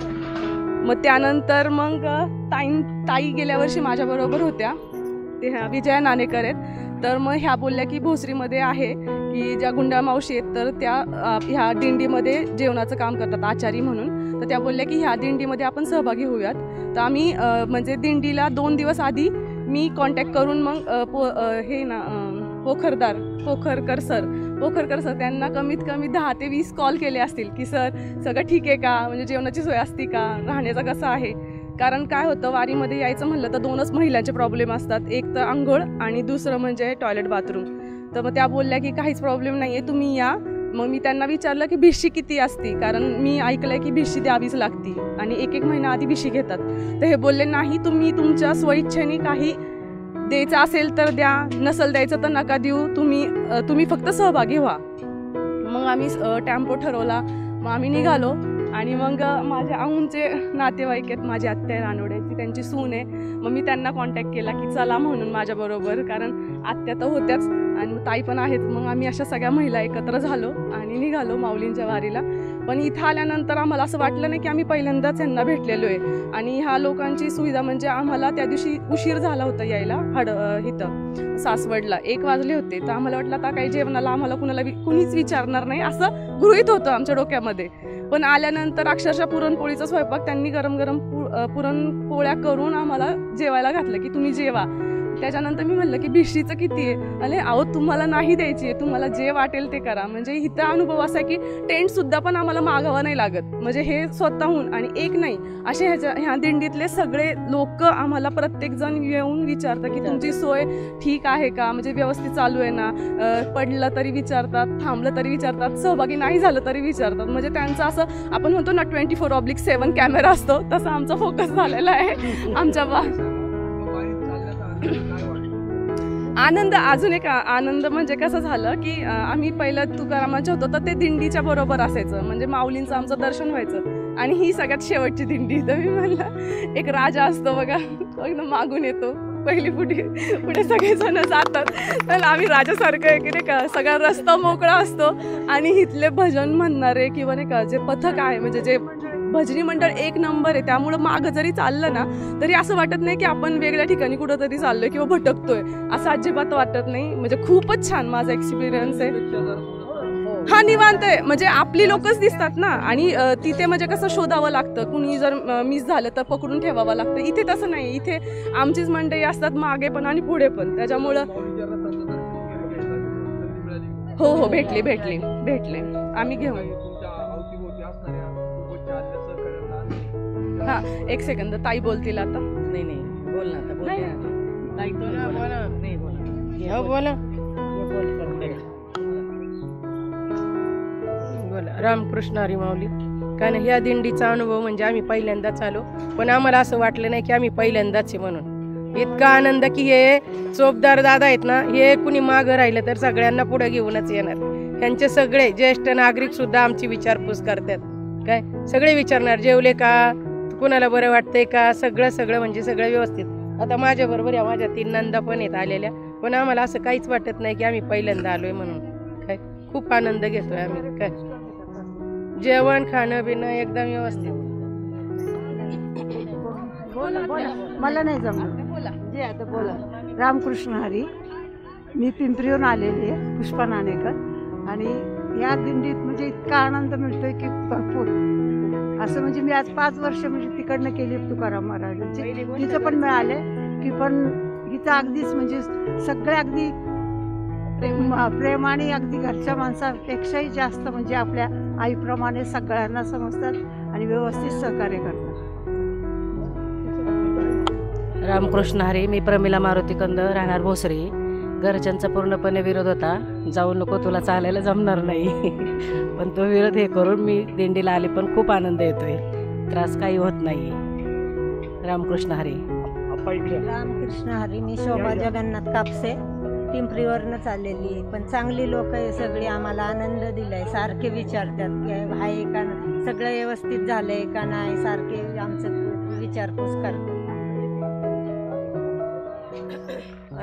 मग त्यानंतर मग ताई गेल्या वर्षी माझ्याबरोबर होत्या, ते ह्या विजया नाणेकर आहेत. तर मग ह्या बोलल्या की भोसरीमध्ये आहे की ज्या गुंडा मावशी आहेत, तर त्या ह्या दिंडीमध्ये जेवणाचं काम करतात आचारी म्हणून. तर त्या बोलल्या की ह्या दिंडीमध्ये आपण सहभागी होऊयात. तर आम्ही म्हणजे दिंडीला 2 दिवस आधी मी कॉन्टॅक्ट करून मग पोखरकर सर त्यांना कमीत कमी 10 ते 20 कॉल केले असतील की सर सगळं ठीक आहे का, म्हणजे जेवणाची सोय असते का, राहण्याचं कसं आहे. कारण काय होतं, वारीमध्ये यायचं म्हणलं तर 2च महिलांचे प्रॉब्लेम असतात, एक तर आंघोळ आणि दुसरं म्हणजे टॉयलेट बाथरूम. तर मग त्या बोलल्या की काहीच प्रॉब्लेम नाही आहे, तुम्ही या. मग मी त्यांना विचारलं की भिशी किती असती, कारण मी ऐकलं आहे की भिशी द्यावीच लागती आणि 1 महिना आधी भिशी घेतात. तर हे बोलले नाही, तुम्ही तुमच्या स्वइच्छेने काही द्यायचं असेल तर द्या, नसेल द्यायचं तर नका देऊ, तुम्ही फक्त सहभागी व्हा. मग आम्ही टेम्पो ठरवला, मग आम्ही निघालो. आणि मग माझ्या औंधचे नातेवाईक आहेत, माझी आत्या रानोड्याची, त्यांची सून आहे. मग मी त्यांना कॉन्टॅक्ट केला की चला म्हणून माझ्याबरोबर, कारण आत्या तर होत्याच आणि ताई पण आहेत. मग आम्ही अशा सगळ्या महिला एकत्र झालो आणि निघालो माऊलींच्या वारीला. पण इथं आल्यानंतर आम्हाला असं वाटलं नाही की आम्ही पहिल्यांदाच यांना भेटलेलो आहे. आणि ह्या लोकांची सुविधा म्हणजे आम्हाला त्या दिवशी उशीर झाला होता यायला इथं सासवडला 1 वाजले होते. तर आम्हाला वाटलं आता काही जेवणाला आम्हाला कुणीच विचारणार नाही असं गृहीत होतं आमच्या डोक्यामध्ये. पण आल्यानंतर अक्षरशः पुरणपोळीचा स्वयंपाक त्यांनी गरम गरम पुरणपोळ्या करून आम्हाला जेवायला घातलं की तुम्ही जेवा. त्याच्यानंतर मी म्हणलं की भिशीचं किती आहे, अरे अहो तुम्हाला नाही द्यायची आहे, तुम्हाला जे वाटेल ते करा. म्हणजे इथं अनुभव असा की टेंटसुद्धा पण आम्हाला मागावं नाही लागत. म्हणजे हे स्वतःहून आणि एक नाही असे ह्या दिंडीतले सगळे लोक आम्हाला प्रत्येकजण येऊन विचारतात की तुमची सोय ठीक आहे का, म्हणजे व्यवस्थित चालू आहे ना. पडलं तरी विचारतात, थांबलं तरी विचारतात, सहभागी नाही झालं तरी विचारतात. म्हणजे त्यांचं असं आपण म्हणतो ना 24/7 कॅमेरा असतो, तसा आमचा फोकस झालेला आहे आमच्या आनंद. अजून एक आनंद म्हणजे कसं झालं की आम्ही पहिलं तुकारामांच्या होतो तर ते दिंडीच्या बरोबर असायचं, म्हणजे माऊलींचं आमचं दर्शन व्हायचं. आणि ही सगळ्यात शेवटची दिंडी. तर मी म्हणलं एक राजा असतो बघा, एकदम मागून येतो, पहिली पुढे सगळेजण जातात. तर आम्ही राजासारखं आहे की नाही का, सगळा रस्ता मोकळा असतो. आणि इथले भजन म्हणणारे किंवा नाही का जे पथक आहे, म्हणजे जे भजनी मंडळ 1 नंबर आहे. त्यामुळं मागं जरी चाललं ना तरी असं वाटत नाही की आपण वेगळ्या ठिकाणी कुठंतरी चाललोय किंवा भटकतोय, असं अजिबात वाटत नाही. म्हणजे खूपच छान माझा एक्सपिरियन्स आहे. हा निवांत आहे, म्हणजे आपली लोकच दिसतात ना. आणि तिथे म्हणजे कसं शोधावं लागतं, कुणी जर मिस झालं तर पकडून ठेवावं लागतं. इथे तसं नाही, इथे आमचीच मंडळी असतात मागे पण आणि पुढे पण. त्याच्यामुळं हो भेटले आम्ही घेऊन. हां 1 सेकंद, ताई बोलतील आता. नाही बोला. रामकृष्ण हरी माऊली. कारण ह्या दिंडीचा अनुभव म्हणजे आम्ही पहिल्यांदाच आलो, पण आम्हाला असं वाटलं नाही की आम्ही पहिल्यांदाच आहे म्हणून. इतका आनंद की हे चोपदार दादा आहेत ना, हे कुणी मागं राहिलं तर सगळ्यांना पुढे घेऊनच येणार. त्यांचे सगळे ज्येष्ठ नागरिक सुद्धा आमची विचारपूस करतात. काय सगळे विचारणार जेवले का, कुणाला बरं वाटतंय का, सगळं म्हणजे सगळं व्यवस्थित. आता माझ्याबरोबर या माझ्या 3 नंदा पण आहेत आलेल्या, पण आम्हाला असं काहीच वाटत नाही की आम्ही पहिल्यांदा आलोय म्हणून. काय खूप आनंद घेतोय आम्ही. काय जेवण खाणं पिणं एकदम व्यवस्थित. मला नाही जमलं जे आता बोला. रामकृष्ण हरी. मी पिंपरीहून आलेली आहे, पुष्पा नाणेकर. आणि या दिंडीत म्हणजे इतका आनंद मिळतोय की भरपूर असं. म्हणजे मी आज 5 वर्ष म्हणजे तिकडनं केली तुकाराम महाराजांची, तिथं पण मिळाले की, पण इथं अगदीच म्हणजे सगळे अगदी प्रेमाने अगदी घरच्या माणसापेक्षाही जास्त म्हणजे आपल्या आईप्रमाणे सगळ्यांना समजतात आणि व्यवस्थित सहकार्य करतात. रामकृष्ण हरी. मी प्रमिला मारुती कंद, राहणार भोसरी. घरच्यांचा पूर्णपणे विरोध होता, जाऊ नको तुला चालायला जमणार नाही पण तो विरोध हे करून मी दिंडीला आले, पण खूप आनंद येतोय, त्रास काही होत नाही. रामकृष्ण हरी. रामकृष्ण हरी. मी शोभा जगन्नाथ कापसे, पिंपरीवरनंच आलेली आहे, पण चांगली लोक आहे सगळी. आम्हाला आनंद दिलाय, सारखे विचारतात की आहे का, सगळं व्यवस्थित झालंय का नाही, सारखे आमचं विचारपूस करतात.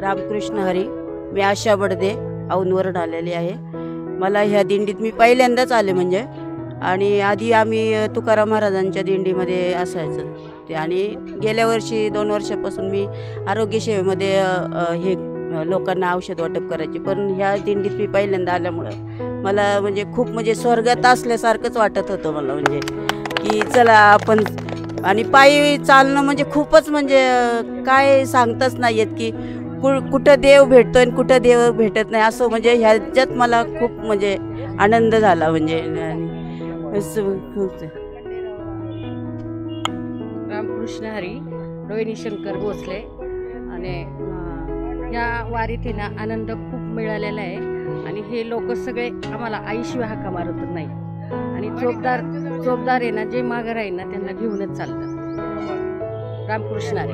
रामकृष्ण हरी. मी आशा बडदे, औंधवरून आलेली आहे. मला ह्या दिंडीत मी पहिल्यांदाच आले म्हणजे, आणि आधी आम्ही तुकाराम महाराजांच्या दिंडीमध्ये असायचं ते, आणि गेल्या वर्षी 2 वर्षापासून मी आरोग्य सेवेमध्ये हे लोकांना औषध वाटप करायचे. पण ह्या दिंडीत मी पहिल्यांदा आल्यामुळं मला म्हणजे खूप म्हणजे स्वर्गात असल्यासारखंच वाटत होतं मला, म्हणजे की चला आपण. आणि पायी चालणं म्हणजे खूपच म्हणजे काय सांगताच नाही येत की कुठं देव भेटतोय आणि कुठं देव भेटत नाही असं. म्हणजे ह्याच्यात मला खूप म्हणजे आनंद झाला. म्हणजे रामकृष्ण हरी. रोहिणी शंकर भोसले. आणि या वारीत ना आनंद खूप मिळालेला आहे, आणि हे लोक सगळे आम्हाला आईशिवाय हाका मारत नाही. आणि चोपदार आहे ना, जे मागं राहील ना त्यांना घेऊनच चालतात. रामकृष्ण हरी.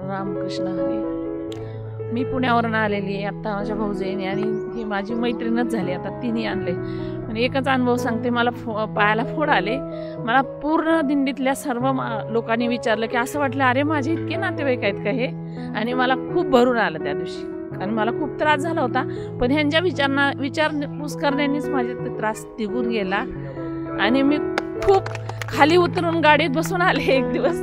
रामकृष्ण हरी. मी पुण्यावरून आलेली आहे आता माझ्या भाऊजाईने, आणि ही माझी मैत्रीणच झाली आता, तिने आणले. आणि एकच अनुभव सांगते, मला पायाला फोड आले. मला पूर्ण दिंडीतल्या सर्व लोकांनी विचारलं की असं वाटलं अरे माझे इतके नातेवाईक आहेत का हे, आणि मला खूप भरून आलं त्या दिवशी, कारण मला खूप त्रास झाला होता. पण ह्यांच्या विचारपूस करण्यानेच माझे त्रास निघून गेला, आणि मी खूप खाली उतरून गाडीत बसून आले एक दिवस.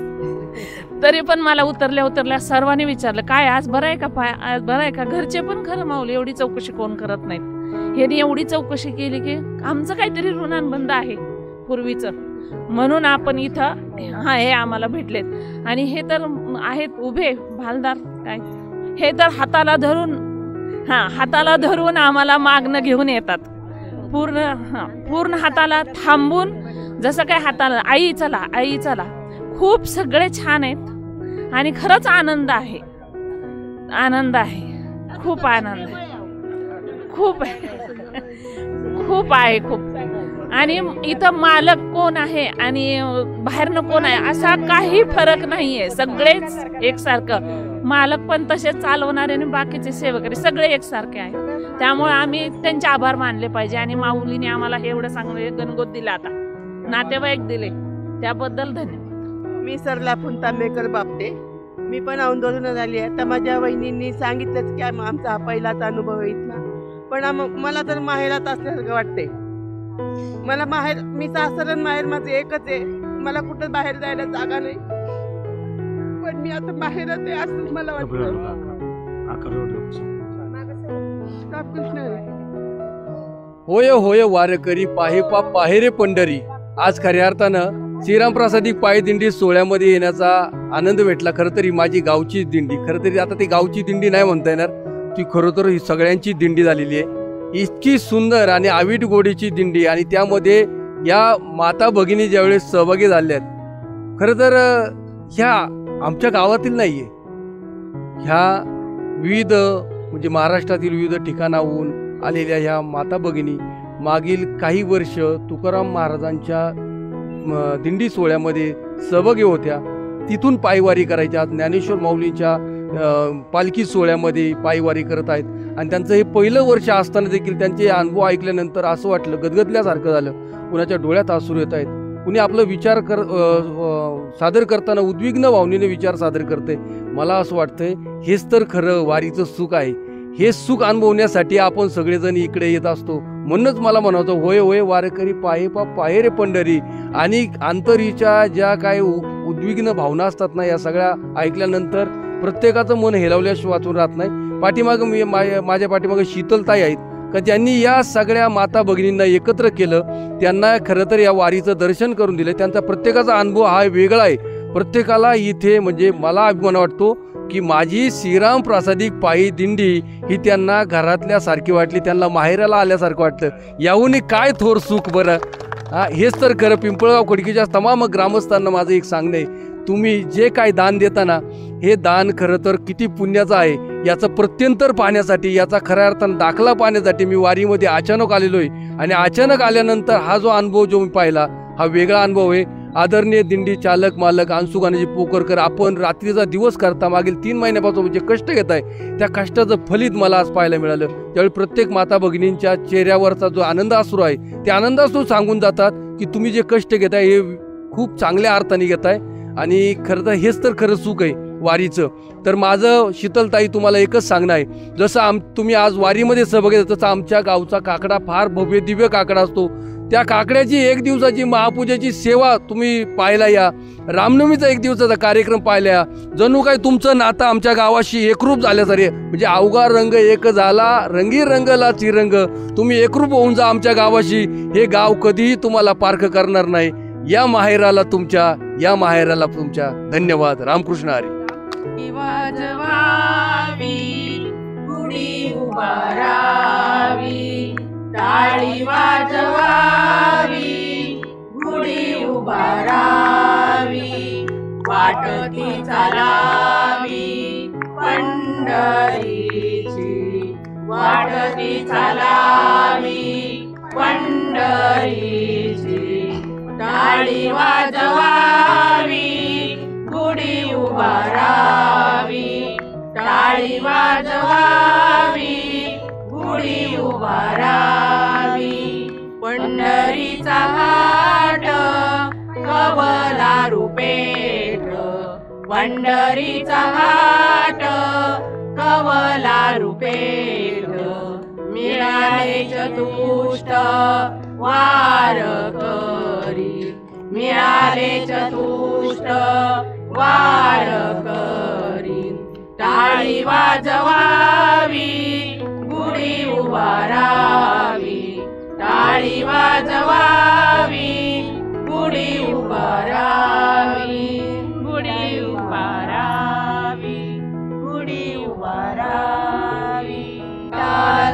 तरी पण मला उतरल्या सर्वांनी विचारलं काय आज बरं आहे का, पाय आज बरं आहे का. घरचे पण खरं माऊली एवढी चौकशी कोण करत नाहीत, ह्यांनी एवढी चौकशी केली की आमचं काहीतरी ऋणानुबंध आहे पूर्वीचं, म्हणून आपण इथं हे आम्हाला भेटलेत. आणि हे तर आहेत उभे भालदार काय, हे तर हाताला धरून आम्हाला मागणं घेऊन येतात. पूर्ण हाताला थांबून, जसं काय हाताला आई चला. खूप सगळे छान आहेत, आणि खरंच आनंद आहे. खूप आनंद आहे. आणि इथं मालक कोण आहे आणि बाहेरनं कोण आहे असा काही फरक नाहीये, सगळेच एकसारखं. मालक पण तसेच चालवणारे आणि बाकीचे सेवकरी सगळे एकसारखे आहेत. त्यामुळे आम्ही त्यांचे आभार मानले पाहिजे. आणि माऊलीने आम्हाला एवढं चांगलं गणगोत दिला, आता नातेवाईक दिले, त्याबद्दल धन्यवाद. मी सरला फुंतांबेकर बापटे. मी पण औंधवरून झाली आहे. तर माझ्या वहिनींनी सांगितलंच की आमचा हा पहिलाच अनुभव आहे इथला. पण मला तर माहेरात असल्यासारखं वाटते. मला मी सासर माहेर माझं एकच आहे. मला कुठं बाहेर जायला जागा नाही, पण मी आता बाहेरच आहे असंच मला वाटतं. होय होय वारकरी पाहे पाहेरे पंढरी. आज खऱ्या अर्थानं श्रीरामप्रसादिक पायी दिंडी सोहळ्यामध्ये येण्याचा आनंद भेटला. खरं तरी माझी गावची दिंडी, खरं तरी आता ती गावची दिंडी नाही म्हणता येणार, ती खरं तर ही सगळ्यांची दिंडी झालेली आहे. इतकी सुंदर आणि आविट गोडीची दिंडी आणि त्यामध्ये या माता भगिनी ज्यावेळेस सहभागी झाल्या आहेत, खरं तर ह्या आमच्या गावातील नाही आहे, ह्या विविध म्हणजे महाराष्ट्रातील विविध ठिकाणाहून आलेल्या ह्या माता भगिनी मागील काही वर्ष तुकाराम महाराजांच्या दिंडी सोहळ्यामध्ये सहभागी होत्या. तिथून पायवारी करायच्या. ज्ञानेश्वर माऊलींच्या पालखी सोहळ्यामध्ये पायवारी करत आहेत आणि त्यांचं हे पहिलं वर्ष असताना देखील त्यांचे अनुभव ऐकल्यानंतर असं वाटलं, गदगदल्यासारखं झालं. कुणाच्या डोळ्यात अश्रू येत आहेत, कुणी आपलं विचार सादर करताना उद्विग्न भावनेने विचार सादर करते. मला असं वाटतंय हेच तर खरं वारीचं सुख आहे. हे सुख अनुभवण्यासाठी आपण सगळेजण इकडे येत असतो. म्हणूनच मला म्हणायचं, होय होय वारकरी पाये पाये रे पंढरी. आणि अंतरीच्या ज्या काय उद्विग्न भावना असतात ना, या सगळ्या ऐकल्यानंतर प्रत्येकाचं मन हेलावल्याशिवाय वाचून राहत नाही. पाठीमागं माझ्या पाठीमागं शीतलताई आहेत का ज्यांनी या सगळ्या माता भगिनींना एकत्र केलं. त्यांना खरं तर या वारीचं दर्शन करून दिलं. त्यांचा प्रत्येकाचा अनुभव हा वेगळा आहे. प्रत्येकाला इथे म्हणजे मला अभिमान वाटतो की माझी श्रीराम प्रासादिक पायी दिंडी ही त्यांना घरातल्यासारखी वाटली, त्यांना माहेराला आल्यासारखं वाटलं. याहून काय थोर सुख बरं. हेच तर खरं पिंपळगाव खडकीच्या तमाम ग्रामस्थांना माझं एक सांगणं आहे, तुम्ही जे काय दान देताना हे दान खरं तर किती पुण्याचं आहे याचं प्रत्यंतर पाहण्यासाठी, याचा खऱ्या अर्थानं दाखला पाहण्यासाठी मी वारीमध्ये अचानक आलेलो आहे. आणि अचानक आल्यानंतर हा जो अनुभव जो मी पाहिला हा वेगळा अनुभव आहे. आदरणीय दिंडी चालक मालक अंशुगानाजी पोखरकर, आपण रात्रीचा दिवस करता मागील 3 महिन्यापासून जे कष्ट घेत आहे त्या कष्टाचं फलित मला आज पाहायला मिळालं. त्यावेळी प्रत्येक माता भगिनींच्या चेहऱ्यावरचा जो आनंद अश्रू आहे ते आनंदाश्रू सांगून जातात की तुम्ही जे कष्ट घेताय हे खूप चांगल्या अर्थाने घेताय. आणि खरं तर हेच तर खरं सुख आहे वारीचं. तर माझं शीतलताई तुम्हाला एकच सांगणं आहे, जसं तुम्ही आज वारीमध्ये सहभागी झाला तसं आमच्या गावचा काकडा फार भव्य दिव्य काकडा असतो. त्या काकड्याची 1 दिवसाची महापूजेची सेवा तुम्ही पाहायला या. रामनवमीचा 1 दिवसाचा कार्यक्रम पाहायला या. जणू काय तुमचं नातं आमच्या गावाशी एकरूप झाल्यासारे, म्हणजे अवघा रंग एक झाला रंगी रंगला चिरंग. तुम्ही एकरूप होऊन जा आमच्या गावाशी. हे गाव कधीही तुम्हाला पारख करणार नाही. या माहेराला तुमच्या धन्यवाद. रामकृष्ण हरी. वाजवावी गुढी उभारावी, टाळी वाजवावी गुढी उभारावी, वाटती चालावी पंढरीची, वाटती चालावी पंढरीची, टाळी वाजवावी गुढी उभारावी, टाळी वाजवावी गुढी उभारावी, पंढरीचा घाट कवला रुपेट, पंढरीचा घाट कवला रुपेट, मिळाले चतुष्ट वारकरी, मिळाले चतुष्ट वारकरी, टाळी वाजवावी गुढी उभारावी, टाळी वाजवावी गुढी उभारावी, गुढी उभारावी, गुढी उभारावी.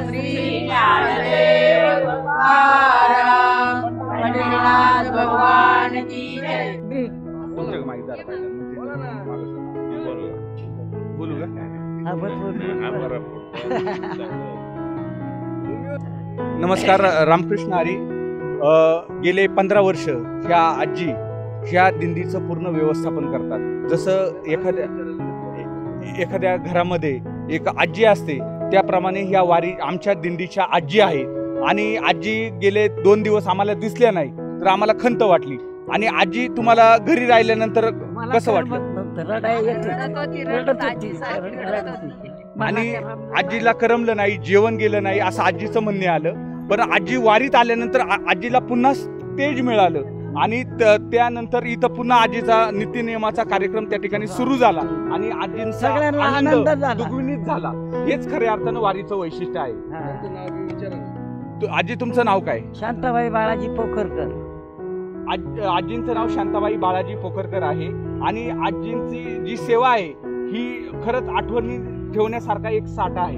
श्री ज्ञानदेव तुकाराम पंढरीनाथ भगवान की जय. बोलू का? नमस्कार, रामकृष्ण हरी. गेले 15 वर्ष ह्या आजी ह्या दिंडीचं पूर्ण व्यवस्थापन करतात. जसं एखाद्या घरामध्ये एक आजी असते त्याप्रमाणे ह्या वारी आमच्या दिंडीच्या आजी आहेत. आणि आजी गेले 2 दिवस आम्हाला दिसल्या नाही तर आम्हाला खंत वाटली. आणि आजी तुम्हाला घरी राहिल्यानंतर कसं वाटलं? आणि आजीला करमलं नाही, जेवण गेलं नाही असं आजीचं म्हणणे आलं. पण आजी वारीत आल्यानंतर आजीला पुन्हा तेज मिळालं आणि त्यानंतर इथं पुन्हा आजीचा नित्यनियमाचा कार्यक्रम त्या ठिकाणी सुरू झाला आणि आजींचा आनंद दुग्गुणित झाला. हेच खऱ्या अर्थानं वारीचं वैशिष्ट्य आहे. आजी तुमचं नाव काय? शांताबाई बाळाजी पोखरकर. आजींचं नाव शांताबाई बाळाजी पोखरकर आहे. आणि आजींची जी सेवा आहे ही खरंच आठवणी ठेवण्यासारखा एक साठा आहे.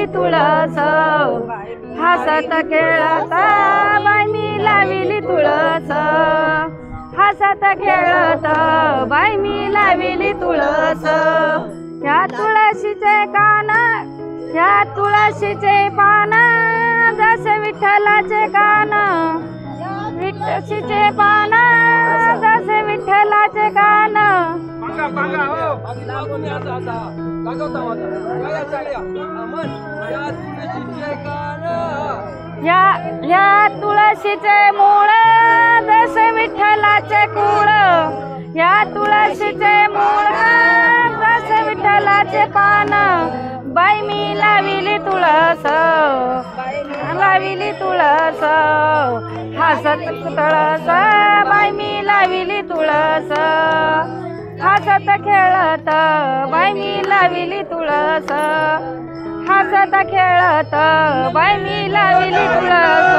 लाविली तुळस हसत खेळत बाई मी लाविली तुळस हसत खेळत बाई मी लाविली तुळस या तुळशीचे कान या तुळशीचे पान जसे विठ्ठलाचे कान तुळशीचे पान जसे विठ्ठलाचे कान या तुळशीचे मूळ जसे विठ्ठलाचे कुळ या तुळशीचे मूळ जसे विठ्ठलाचे पान बाई मी लाविली तुळस लाविली तुळस हसत तुळस बाई मी लाविली तुळस हसत खेळत बाई मी लाविली तुळस हसत खेळत बाई मी लाविली तुळस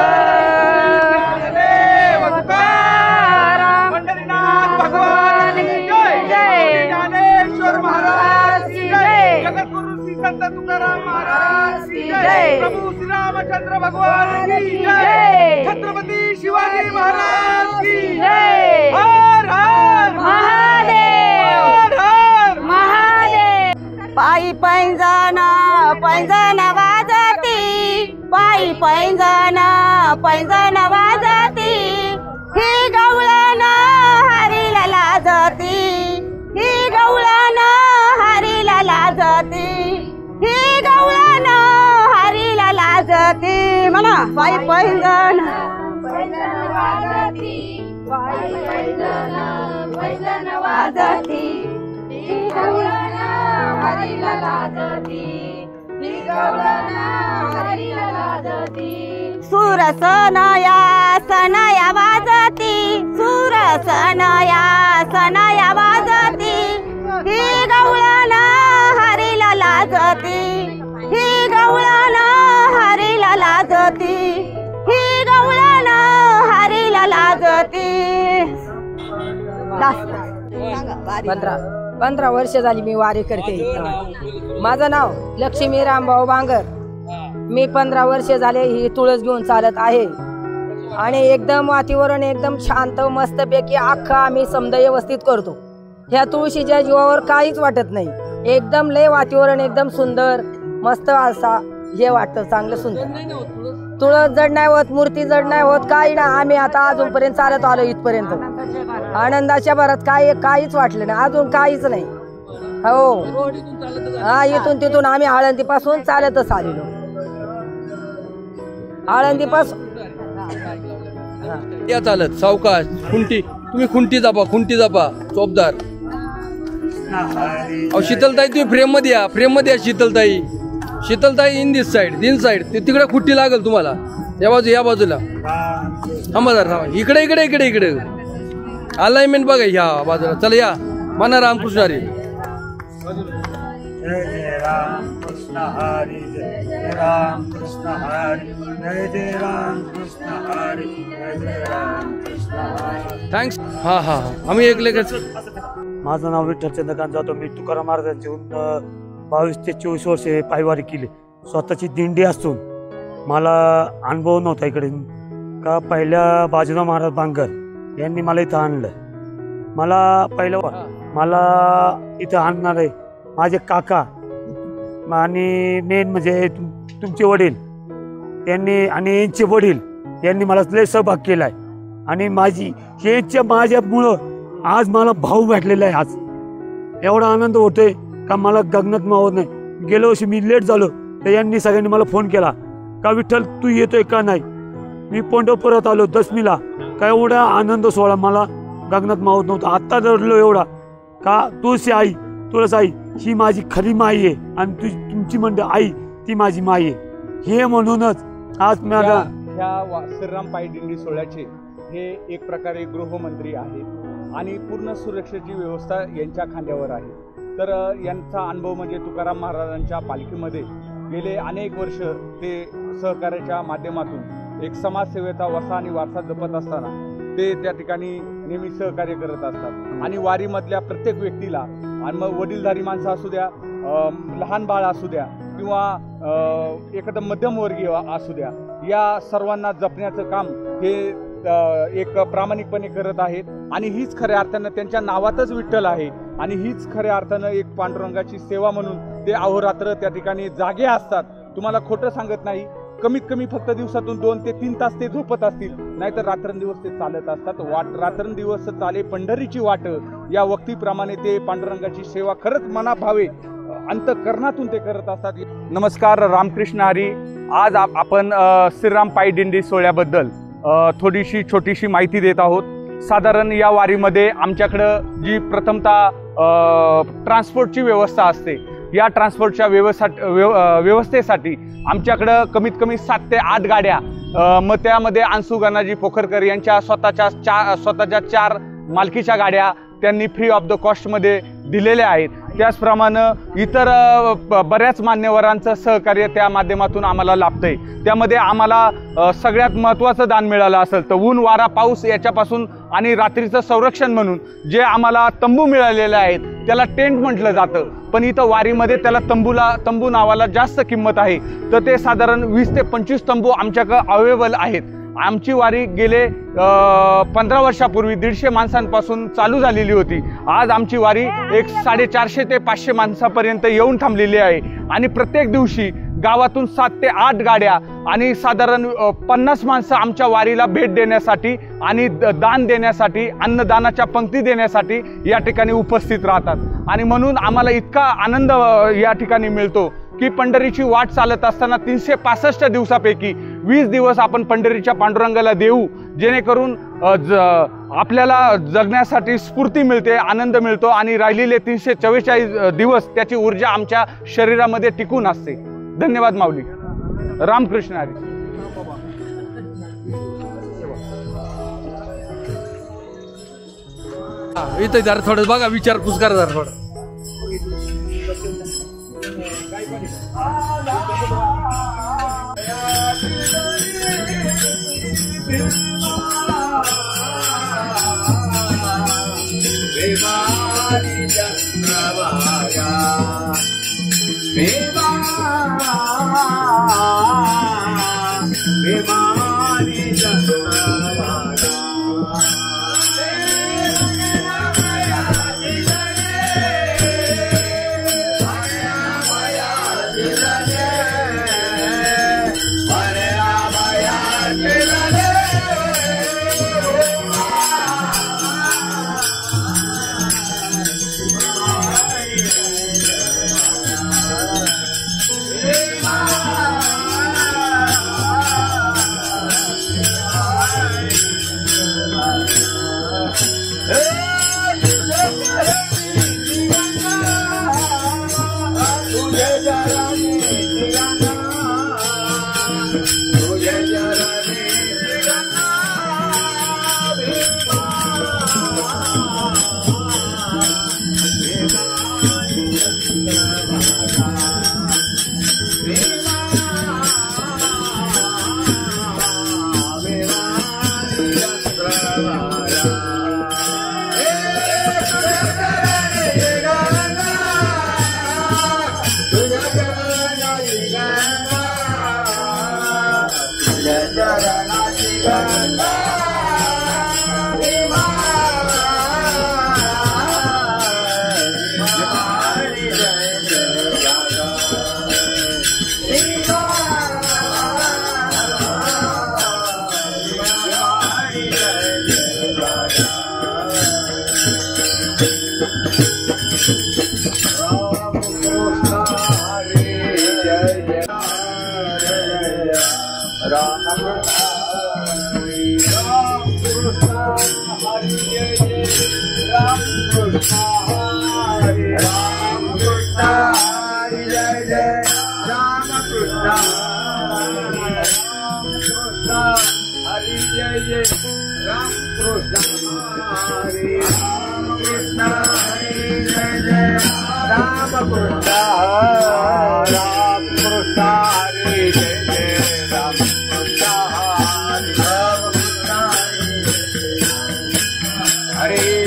भगवान की जय ज्ञानेश्वर महाराज की जय संत तुकाराम महाराज की जय प्रभू श्री रामचंद्र भगवान की जय छत्रपती शिवाजी महाराज की जय हर हर महादेव हर हर महादेव पायी पैंजण पैंजण वाजती पायी पैंजण पैंजण वाजती ही गवळण हरीला लाजती ही गवळण हरीला लाजती ही गवळण हरीला लाजती म्हणा पायी पैंजण पैंजण वाजती पायी पैंजण पैंजण वाजती ही गवळण हरीला लाजती ही गवळण हरीला लाजती सुरसनया सनया वाजती सुरसनया सनया वाजती ही गवळण हरीला लाजती ही गवळण हरीला लाजती ही गवळण हरीला लाजती 15 वर्ष झाली मी वारी करते. माझं नाव लक्ष्मी रामभाऊ बांगर. मी 15 वर्ष झाले ही तुळस घेऊन चालत आहे आणि एकदम वातावरण एकदम शांत मस्तपैकी अख्खा आम्ही समजा व्यवस्थित करतो. ह्या तुळशीच्या जीवावर काहीच वाटत नाही. एकदम लय वातावरण एकदम सुंदर मस्त असा हे वाटतं चांगलं सुंदर. तुळस जड नाही होत मूर्ती जड नाही होत काही ना. आम्ही आता अजूनपर्यंत चालत आलो इथपर्यंत. आनंदाच्या भरात काहीच वाटलं नाही अजून काहीच नाही. हो हा इथून तिथून आम्ही आळंदीपासून चालतच आलेलो. आळंदीपासून या चालत सावकाश खुंटी तुम्ही खुंटी जापा चोपदार. शीतलताई तुम्ही फ्रेम मध्ये या शीतलताई इन दिस साइड तिकडे खुट्टी लागल तुम्हाला. या बाजूला थांबा इकडे अलाइनमेंट बघा ह्या बाजूला. चला या म्हणा रामकृष्ण हरी. जय राम कृष्ण हरी जय राम कृष्ण हरी जय राम कृष्ण हरी जय राम कृष्ण हरी. थँक्स. हा आम्ही ऐकले का. माझं नाव विठ्ठल चंद्रकांत जाधव. मी तुकाराम महाराजांची 22 ते 24 वर्षे पायवारी केली. स्वतःची दिंडी असून मला अनुभव नव्हता इकडे का. पहिल्या बाजीराव महाराज बांगर यांनी मला इथं आणलं. मला इथं आणणार आहे माझे काका आणि मेन म्हणजे तुमचे वडील त्यांनी आणि यांचे वडील यांनी मला लय सहभाग केला आहे. आणि माझ्यामुळं आज मला भाऊ भेटलेला आहे. आज एवढा आनंद होतोय का मला गगनात मावत नाही. गेल्या वर्षी मी लेट झालो तर यांनी सगळ्यांनी मला फोन केला का विठ्ठल तू येतोय का नाही. मी पंढरपुरात आलो दशमीला का एवढा आनंद सोहळा मला गगनात मावत नव्हता. आत्ता रडलो एवढा का तुळस आई ही माझी खरी माई आहे आणि तुमची म्हणते आई ती माझी माई आहे. हे म्हणूनच आज माझा ह्या श्रीराम पायी दिंडी सोहळ्याचे हे एक प्रकारे गृहमंत्री आहेत आणि पूर्ण सुरक्षेची व्यवस्था यांच्या खांद्यावर आहे. तर यांचा अनुभव म्हणजे तुकाराम महाराजांच्या पालखीमध्ये गेले अनेक वर्ष ते सहकार्याच्या माध्यमातून एक समाजसेवेचा वसा आणि वारसा जपत असताना ते त्या ठिकाणी नेहमी सहकार्य करत असतात. आणि वारीमधल्या प्रत्येक व्यक्तीला आणि मग वडीलधारी माणसं असू द्या लहान बाळ असू द्या किंवा एखादा मध्यमवर्गीय असू द्या, या सर्वांना जपण्याचं काम हे एक प्रामाणिकपणे करत आहेत आणि हीच खऱ्या अर्थानं त्यांच्या नावातच विठ्ठल आहे आणि हीच खऱ्या अर्थानं एक पांडुरंगाची सेवा म्हणून ते अहोरात्र त्या ठिकाणी जागे असतात. तुम्हाला खोटं सांगत नाही, कमीत कमी फक्त दिवसातून 2 ते 3 तास ते झोपत असतील, नाहीतर रात्रंदिवस ते चालत असतात. रात्रंदिवस चाले पंढरीची वाट या वक्तीप्रमाणे ते पांडुरंगाची सेवा खरंच मनाभावे अंतःकरणातून ते करत असतात. नमस्कार, रामकृष्ण हरी. आज आपण श्रीराम पायी दिंडी सोहळ्याबद्दल थोडीशी छोटीशी माहिती देत आहोत. साधारण या वारीमध्ये आमच्याकडं जी प्रथमतः ट्रान्सपोर्टची व्यवस्था असते, या ट्रान्सपोर्टच्या व्यवस्थेसाठी आमच्याकडं कमीत कमी 7 ते 8 गाड्या, मग त्यामध्ये अंशू गणाजी पोखरकर यांच्या स्वतःच्या 4 मालकीच्या गाड्या त्यांनी फ्री ऑफ द कॉस्टमध्ये दिलेल्या आहेत. त्याचप्रमाणे इतर बऱ्याच मान्यवरांचं सहकार्य त्या माध्यमातून आम्हाला लाभतंय. त्यामध्ये आम्हाला सगळ्यात महत्त्वाचं दान मिळालं असेल तर ऊन वारा पाऊस याच्यापासून आणि रात्रीचं संरक्षण म्हणून जे आम्हाला तंबू मिळालेले आहेत त्याला टेंट म्हटलं जातं, पण इथं वारीमध्ये त्याला तंबू नावाला जास्त किंमत आहे. तर ते साधारण 20 ते 25 तंबू आमच्याकडं अवेलेबल आहेत. आमची वारी गेले 15 वर्षापूर्वी 150 माणसांपासून चालू झालेली होती. आज आमची वारी 450 ते 500 माणसापर्यंत येऊन थांबलेली आहे आणि प्रत्येक दिवशी गावातून 7 ते 8 गाड्या आणि साधारण 50 माणसं आमच्या वारीला भेट देण्यासाठी आणि दान देण्यासाठी, अन्नदानाच्या पंक्ती देण्यासाठी या ठिकाणी उपस्थित राहतात. आणि म्हणून आम्हाला इतका आनंद या ठिकाणी मिळतो की पंढरीची वाट चालत असताना 365 दिवसापैकी 20 दिवस आपण पंढरीच्या पांडुरंगाला देऊ, जेणेकरून आपल्याला जगण्यासाठी स्फूर्ती मिळते, आनंद मिळतो आणि राहिलेले 344 दिवस त्याची ऊर्जा आमच्या शरीरामध्ये टिकून असते. धन्यवाद माऊली. रामकृष्ण हरी. इथं जरा थोडं बघा, विचारपूस करा जरा थोडं. Hare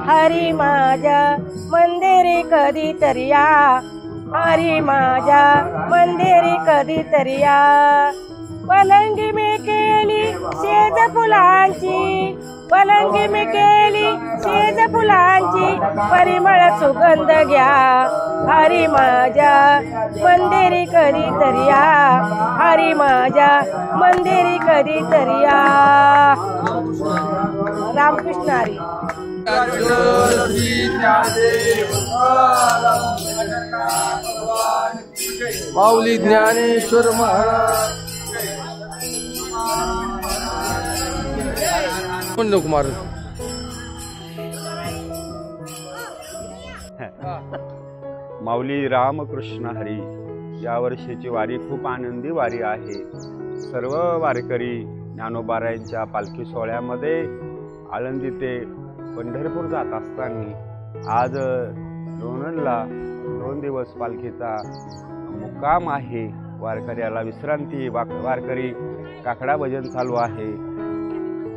हरी माझ्या मंदिरी कधीतरी या, हरी माझ्या मंदिरी कधीतरी या. पलंगी मी केली शेज फुलांची, पलंगी मी केली शेज फुलांची, परिमळ सुगंध घ्या. हरी माझ्या मंदिरी कधीतरी या, हरी माझ्या मंदिरी कधीतरी या. रामकृष्ण हरी. माऊली ज्ञानेश्वर महाराज कुमार. माऊली रामकृष्ण हरी. या वर्षीची वारी खूप आनंदी वारी आहे. सर्व वारकरी ज्ञानोबारायांच्या पालखी सोहळ्यामध्ये आळंदी ते पंढरपूर जात असताना आज लोणंदला 2 दिवस पालखीचा मुक्काम आहे. वारकऱ्याला विश्रांती. वारकरी काकडा भजन चालू आहे.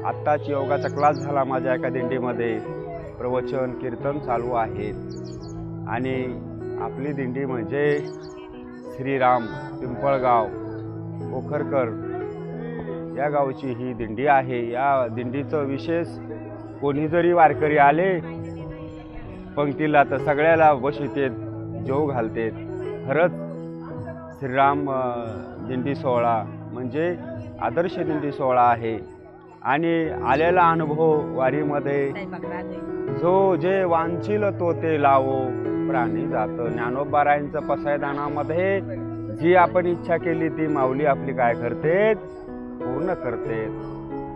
आत्ताच योगाचा क्लास झाला माझ्या एका दिंडीमध्ये. प्रवचन कीर्तन चालू आहे. आणि आपली दिंडी म्हणजे श्रीराम पिंपळगाव पोखरकर या गावची ही दिंडी आहे. या दिंडीचं विशेष कोणी जरी वारकरी आले पंक्तीला तर सगळ्याला बसवितेत, जेव घालतेत. खरंच श्रीराम दिंडी सोहळा म्हणजे आदर्श दिंडी सोहळा आहे. आणि आलेला अनुभव वारीमध्ये जो जे वांछील तो ते लावो प्राणी जात. ज्ञानोबारायांचं पसायदानामध्ये जी आपण इच्छा केली ती माऊली आपली काय करते, पूर्ण करते.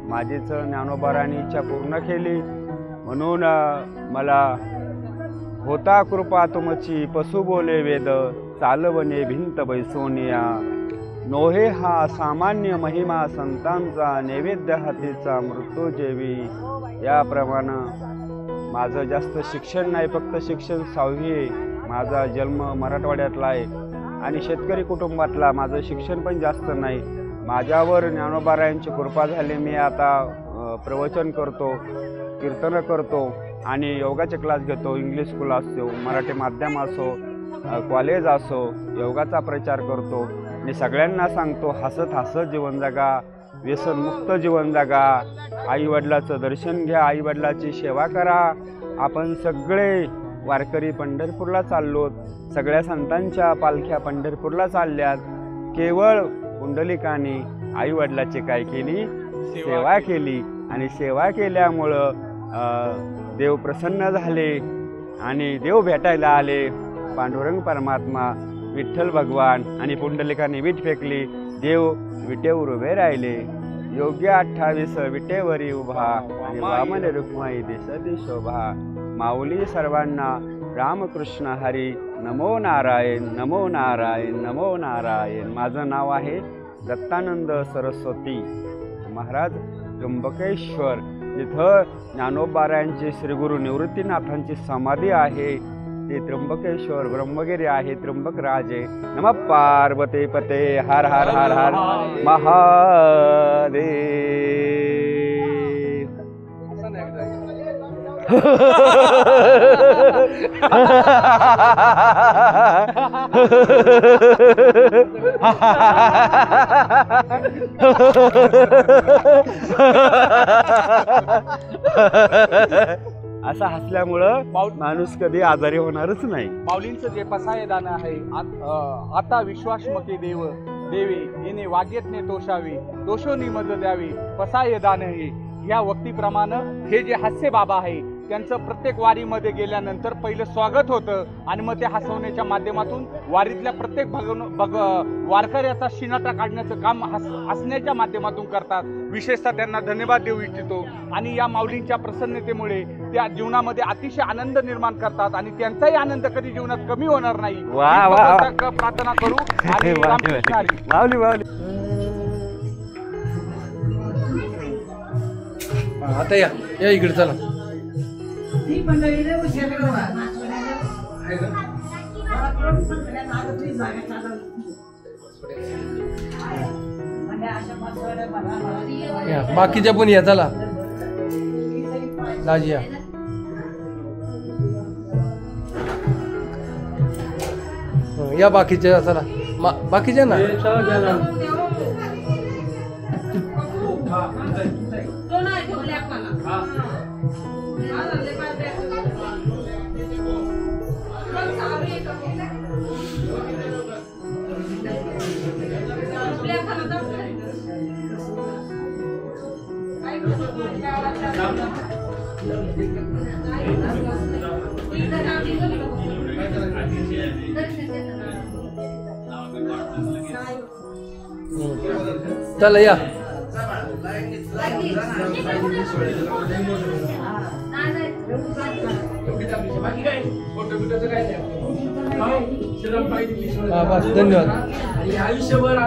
माझीच ज्ञानोबारांनी इच्छा पूर्ण केली म्हणून मला होता कृपा तुमची पशु बोले वेद, चालवणे भिंत बैसोनिया. नोहे हा सामान्य महिमा संतांचा, नैवेद्य हातीचा मृत्यू जेवी. याप्रमाणे माझं जास्त शिक्षण नाही, फक्त शिक्षण 6वी आहे. माझा जन्म मराठवाड्यातला आहे आणि शेतकरी कुटुंबातला. माझं शिक्षण पण जास्त नाही. माझ्यावर ज्ञानोबारायांची कृपा झाली. मी आता प्रवचन करतो, कीर्तन करतो आणि योगाचे क्लास घेतो. इंग्लिश स्कूल असो, मराठी माध्यम असो, कॉलेज असो, योगाचा प्रचार करतो आणि सगळ्यांना सांगतो हसत हसत जीवन जगा, व्यसनमुक्त जीवन जगा, आईवडिलाचं दर्शन घ्या, आईवडिलाची सेवा करा. आपण सगळे वारकरी पंढरपूरला चाललोत. सगळ्या संतांच्या पालख्या पंढरपूरला चालल्यात. केवळ पुंडलिकाने आईवडिलाची काय केली, सेवा केली आणि सेवा केल्यामुळं देव प्रसन्न झाले आणि देव भेटायला आले. पांडुरंग परमात्मा, विठ्ठल भगवान आणि पुंडलिकाने वीट फेकली. देव विटेवर उभे राहिले. योग्य 28 विटेवरी उभा आणि वामन रुक्माई दिसती शोभा. माऊली सर्वांना रामकृष्ण हरी. नमो नारायण, नमो नारायण, नमो नारायण. माझं नाव आहे दत्तानंद सरस्वती महाराज त्र्यंबकेश्वर. जिथं ज्ञानोबारायांची श्रीगुरु निवृत्तीनाथांची समाधी आहे ते त्र्यंबकेश्वर ब्रह्मगिरी आहे. त्र्यंबक राजे. नमः पार्वती पते. हर हर हर हर महादेव. असं हसल्यामुळं माणूस कधी आजारी होणारच नाही. माऊलींचं जे पसायदान आहे, आता विश्वासमती देव देवी येणे वाग्येतने तोषावी, दोषोनी मज द्यावी पसायदान हे. ह्या वक्तीप्रमाणे हे जे हास्य बाबा आहे त्यांचं प्रत्येक वारीमध्ये गेल्यानंतर पहिलं स्वागत होतं आणि मग ते हसवण्याच्या माध्यमातून वारीतल्या प्रत्येक वारकऱ्याचा शिनाटा काढण्याचं काम हसण्याच्या माध्यमातून करतात. विशेषतः त्यांना धन्यवाद देऊ इच्छितो आणि या माऊलींच्या प्रसन्नतेमुळे त्या जीवनामध्ये अतिशय आनंद निर्माण करतात आणि त्यांचाही आनंद कधी जीवनात कमी होणार नाही प्रार्थना करू. आणि रामकृष्ण हरी. आता या इकडे चला. बाकीच्या पण या चला. दाजी या. या बाकीच्या चला. बाकीच्या ना चला या. बस धन्यवाद. आयुष्यभर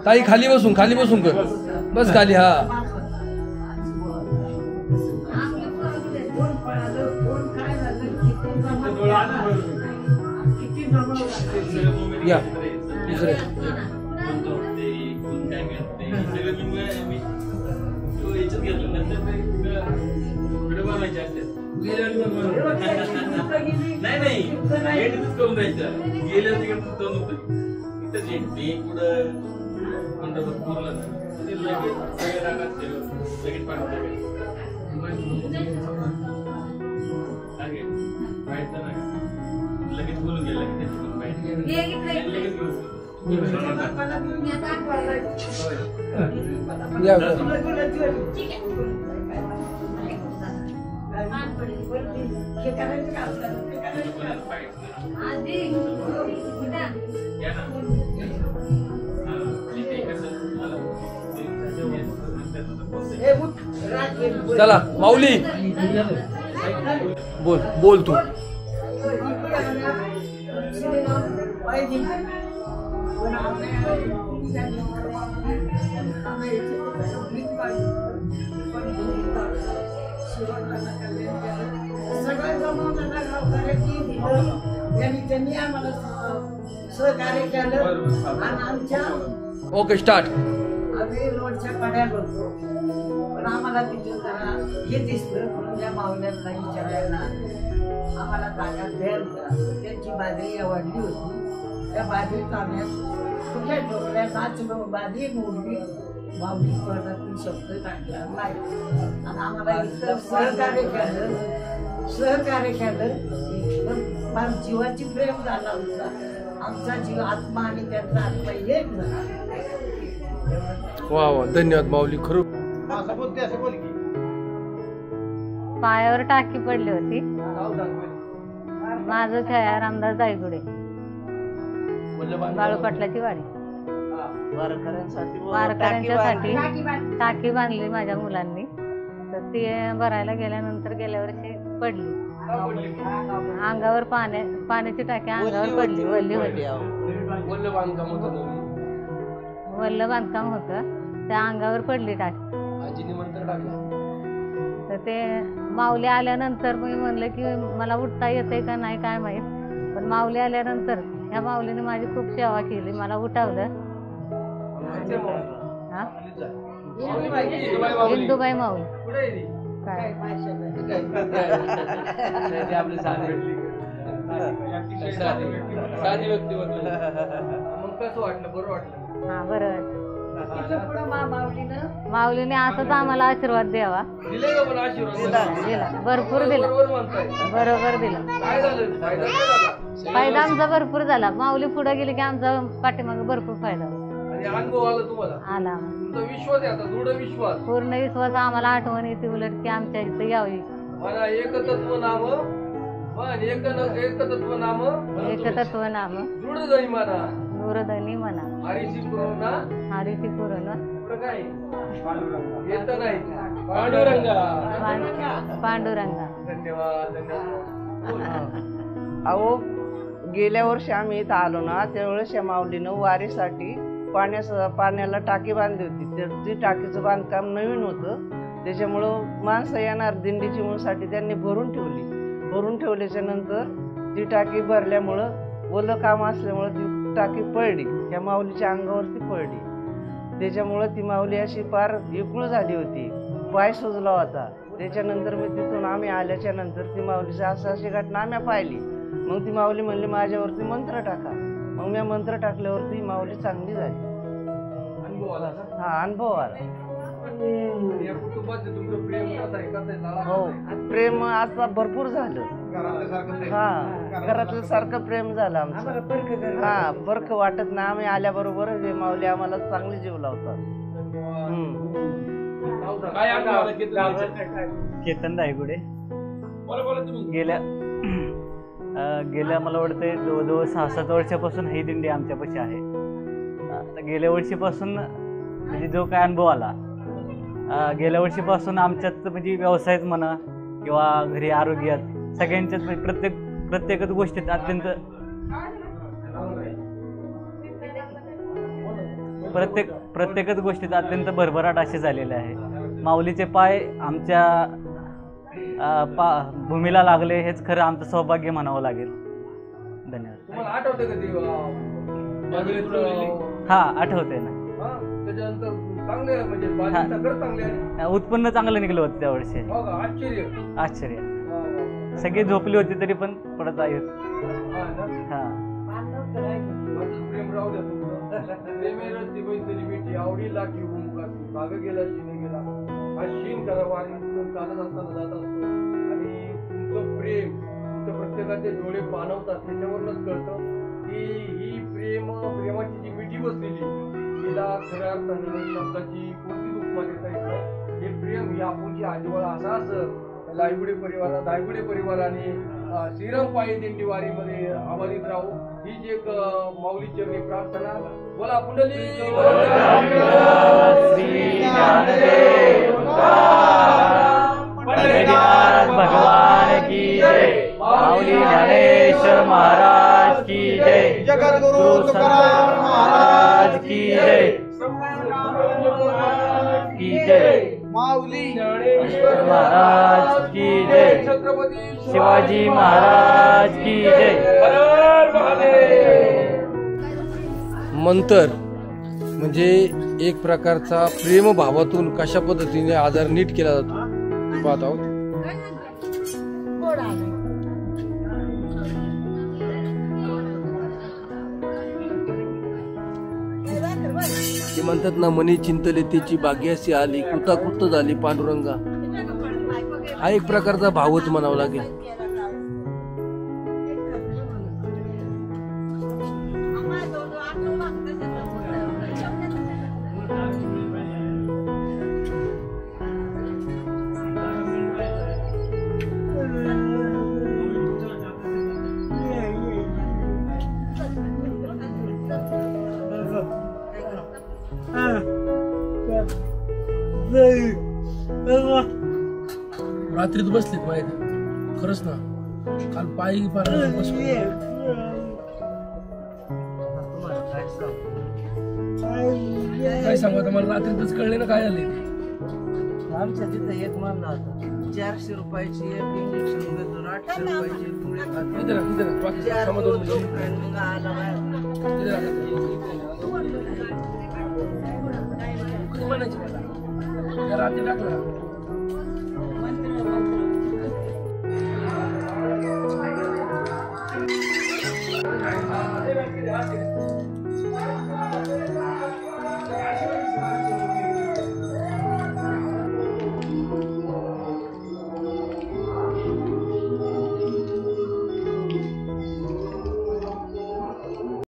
ताई खाली बसून कर. बस खाली. हा या दुसरे लगेच बोलून गेला चला माऊली बोल तू. त्यांनी आम्हाला सहकार्य केलं आणि आमच्या ओके स्टार्ट. आम्ही रोडच्या कड्या बघतो पण आम्हाला तिथे जरा हे दिसलं म्हणून त्या मावल्यांना विचारायला आम्हाला जागा द्यायला त्यांची बाजरी आवडली होती. त्या बाजरीत आम्ही कुठल्या डोकल्या नाचलो बाजरी मोडली माऊली स्पर्धातून शब्द टाकला नाही आणि आम्हाला इतकं सहकार्य केलं फार जीवाची प्रेम झाला होता. आमचा जीव आत्मा आणि त्यांचा आत्मा एक झाला. वा वा धन्यवाद माऊली. खरं पायावर टाकी पडली होती. माझं छाया रामदास दायगुडे बाळू पाटलाची वाडी. वारकऱ्यांच्यासाठी टाकी बांधली माझ्या मुलांनी तर ती भरायला गेल्यानंतर गेल्या वर्षी पडली. अंगावर पाण्याची टाकी अंगावर पडली. वल्ल बांधकाम होतं त्या अंगावर पडली टाकी. तर ते माऊली आल्यानंतर मी म्हणलं की मला उठता येतंय का नाही काय माहित पण माऊली आल्यानंतर ह्या माऊलीने माझी खूप सेवा केली. मला उठावलं. इंदुबाई माऊली काय हा बरं. माऊलीने असंच आम्हाला आशीर्वाद द्यावा. दिला भरपूर दिला. बरोबर दिला. फायदा आमचा भरपूर झाला. माऊली पुढे गेली की आमचा पाठीमागे भरपूर फायदा होता. आणि अनुभव आला तुम्हाला? आला. तुमचा विश्वास आहे आता, दृढ विश्वास. पूर्ण विश्वास. आम्हाला आठवण येते उलट की आमच्या इथं यावी. मला एकतत्व नाम एकतत्व नाम एकतत्व नाम दृढधनी म्हणा दूरधनी म्हणा हरीची पूर्ण हरीची पूर्ण काय येत नाही पांडुरंगा. पांडुरंगा. धन्यवाद धन्यवाद. अहो गेल्या वर्षी आम्ही इथं आलो ना त्यावेळेस या माऊलीनं वारीसाठी पाण्याला टाकी बांधली होती. तर ती टाकीचं बांधकाम नवीन होतं, त्याच्यामुळं माणसं येणार दिंडीची म्हणूनसाठी त्यांनी भरून ठेवली. भरून ठेवल्याच्या नंतर ती टाकी भरल्यामुळं ओलं काम असल्यामुळं ती टाकी पडली, त्या माऊलीच्या अंगावरती पडली. त्याच्यामुळं ती माऊली अशी फार एकूळ झाली होती, पाय सुजला होता. त्याच्यानंतर मी तिथून आम्ही आल्याच्या नंतर ती माऊलीची अशी घटना आम्ही पाहिली. मग ती माऊली म्हणली माझ्यावरती मंत्र टाका. मग मी मंत्र टाकल्यावरती माऊली चांगली झाली. हा अनुभव आला. हो प्रेम आता भरपूर झालं. हा घरातलं सारखं प्रेम झालं आमचं. हा फरक वाटत नाही. आम्ही आल्याबरोबर माऊली आम्हाला चांगली जीव लावतात. केतन दायगुडे. गेल्या मला वाटतं जवळजवळ 6-7 वर्षापासून ही दिंडी आमच्यापाशी आहे. गेल्या वर्षीपासून म्हणजे जो काय अनुभव आला, गेल्या वर्षीपासून आमच्यात म्हणजे व्यवसायात म्हणा किंवा घरी आरोग्यात सगळ्यांच्याच प्रत्येकच गोष्टीत प्रत्येकच गोष्टीत अत्यंत भरभराट असे झालेले आहे. माऊलीचे पाय आमच्या भूमीला लागले हेच खरं आमचं सौभाग्य म्हणावं लागेल. धन्यवाद. हा आठवते ना. उत्पन्न चांगलं निघलं होतं त्या वर्षी. आश्चर्य. सगळी झोपली होती तरी पण पडत आहे. हा प्रत्येकाचे डोळे पाणवतात. त्याच्यावरूनच कळतं की ही प्रेमाची जी मिठी बसलेली तिला खऱ्या अर्थाने शब्दाची कोणतीच उपमा देता येत नाही. हे प्रेम ही आपुलकी आजीवाळा असाच दायगुडे परिवाराने श्रीराम पायी दिंडी वारीमध्ये आबाधित राहू हीच एक माऊली चरणी प्रार्थना. बोला पुंडली भगवान की जय. माऊली ज्ञानेश्वर महाराज की जय. जगद्गुरु तुकाराम महाराज की जय. की जय. माऊली ज्ञानेश्वर महाराज की जय. छत्रपती शिवाजी महाराज की जय. मंतर म्हणजे एक प्रकारचा प्रेमभावातून कशा पद्धतीने आजार नीट केला जातो पाहत आहोत. ते म्हणतात ना मनी चिंतले त्याची भाग्यासी आली कृताकृत झाली पांडुरंगा. हा एक प्रकारचा भावच म्हणावा लागेल. रात्रीत बसलीत माहिती खरंच ना. काल पायी फार काय सांगू आता मला रात्रीतच कळले ना काय आले. आमच्या तिथं एक मारला होता 400 रुपयाची एक इंजेक्शन घेतो 800 रुपयाची गोळी रात्री टाकला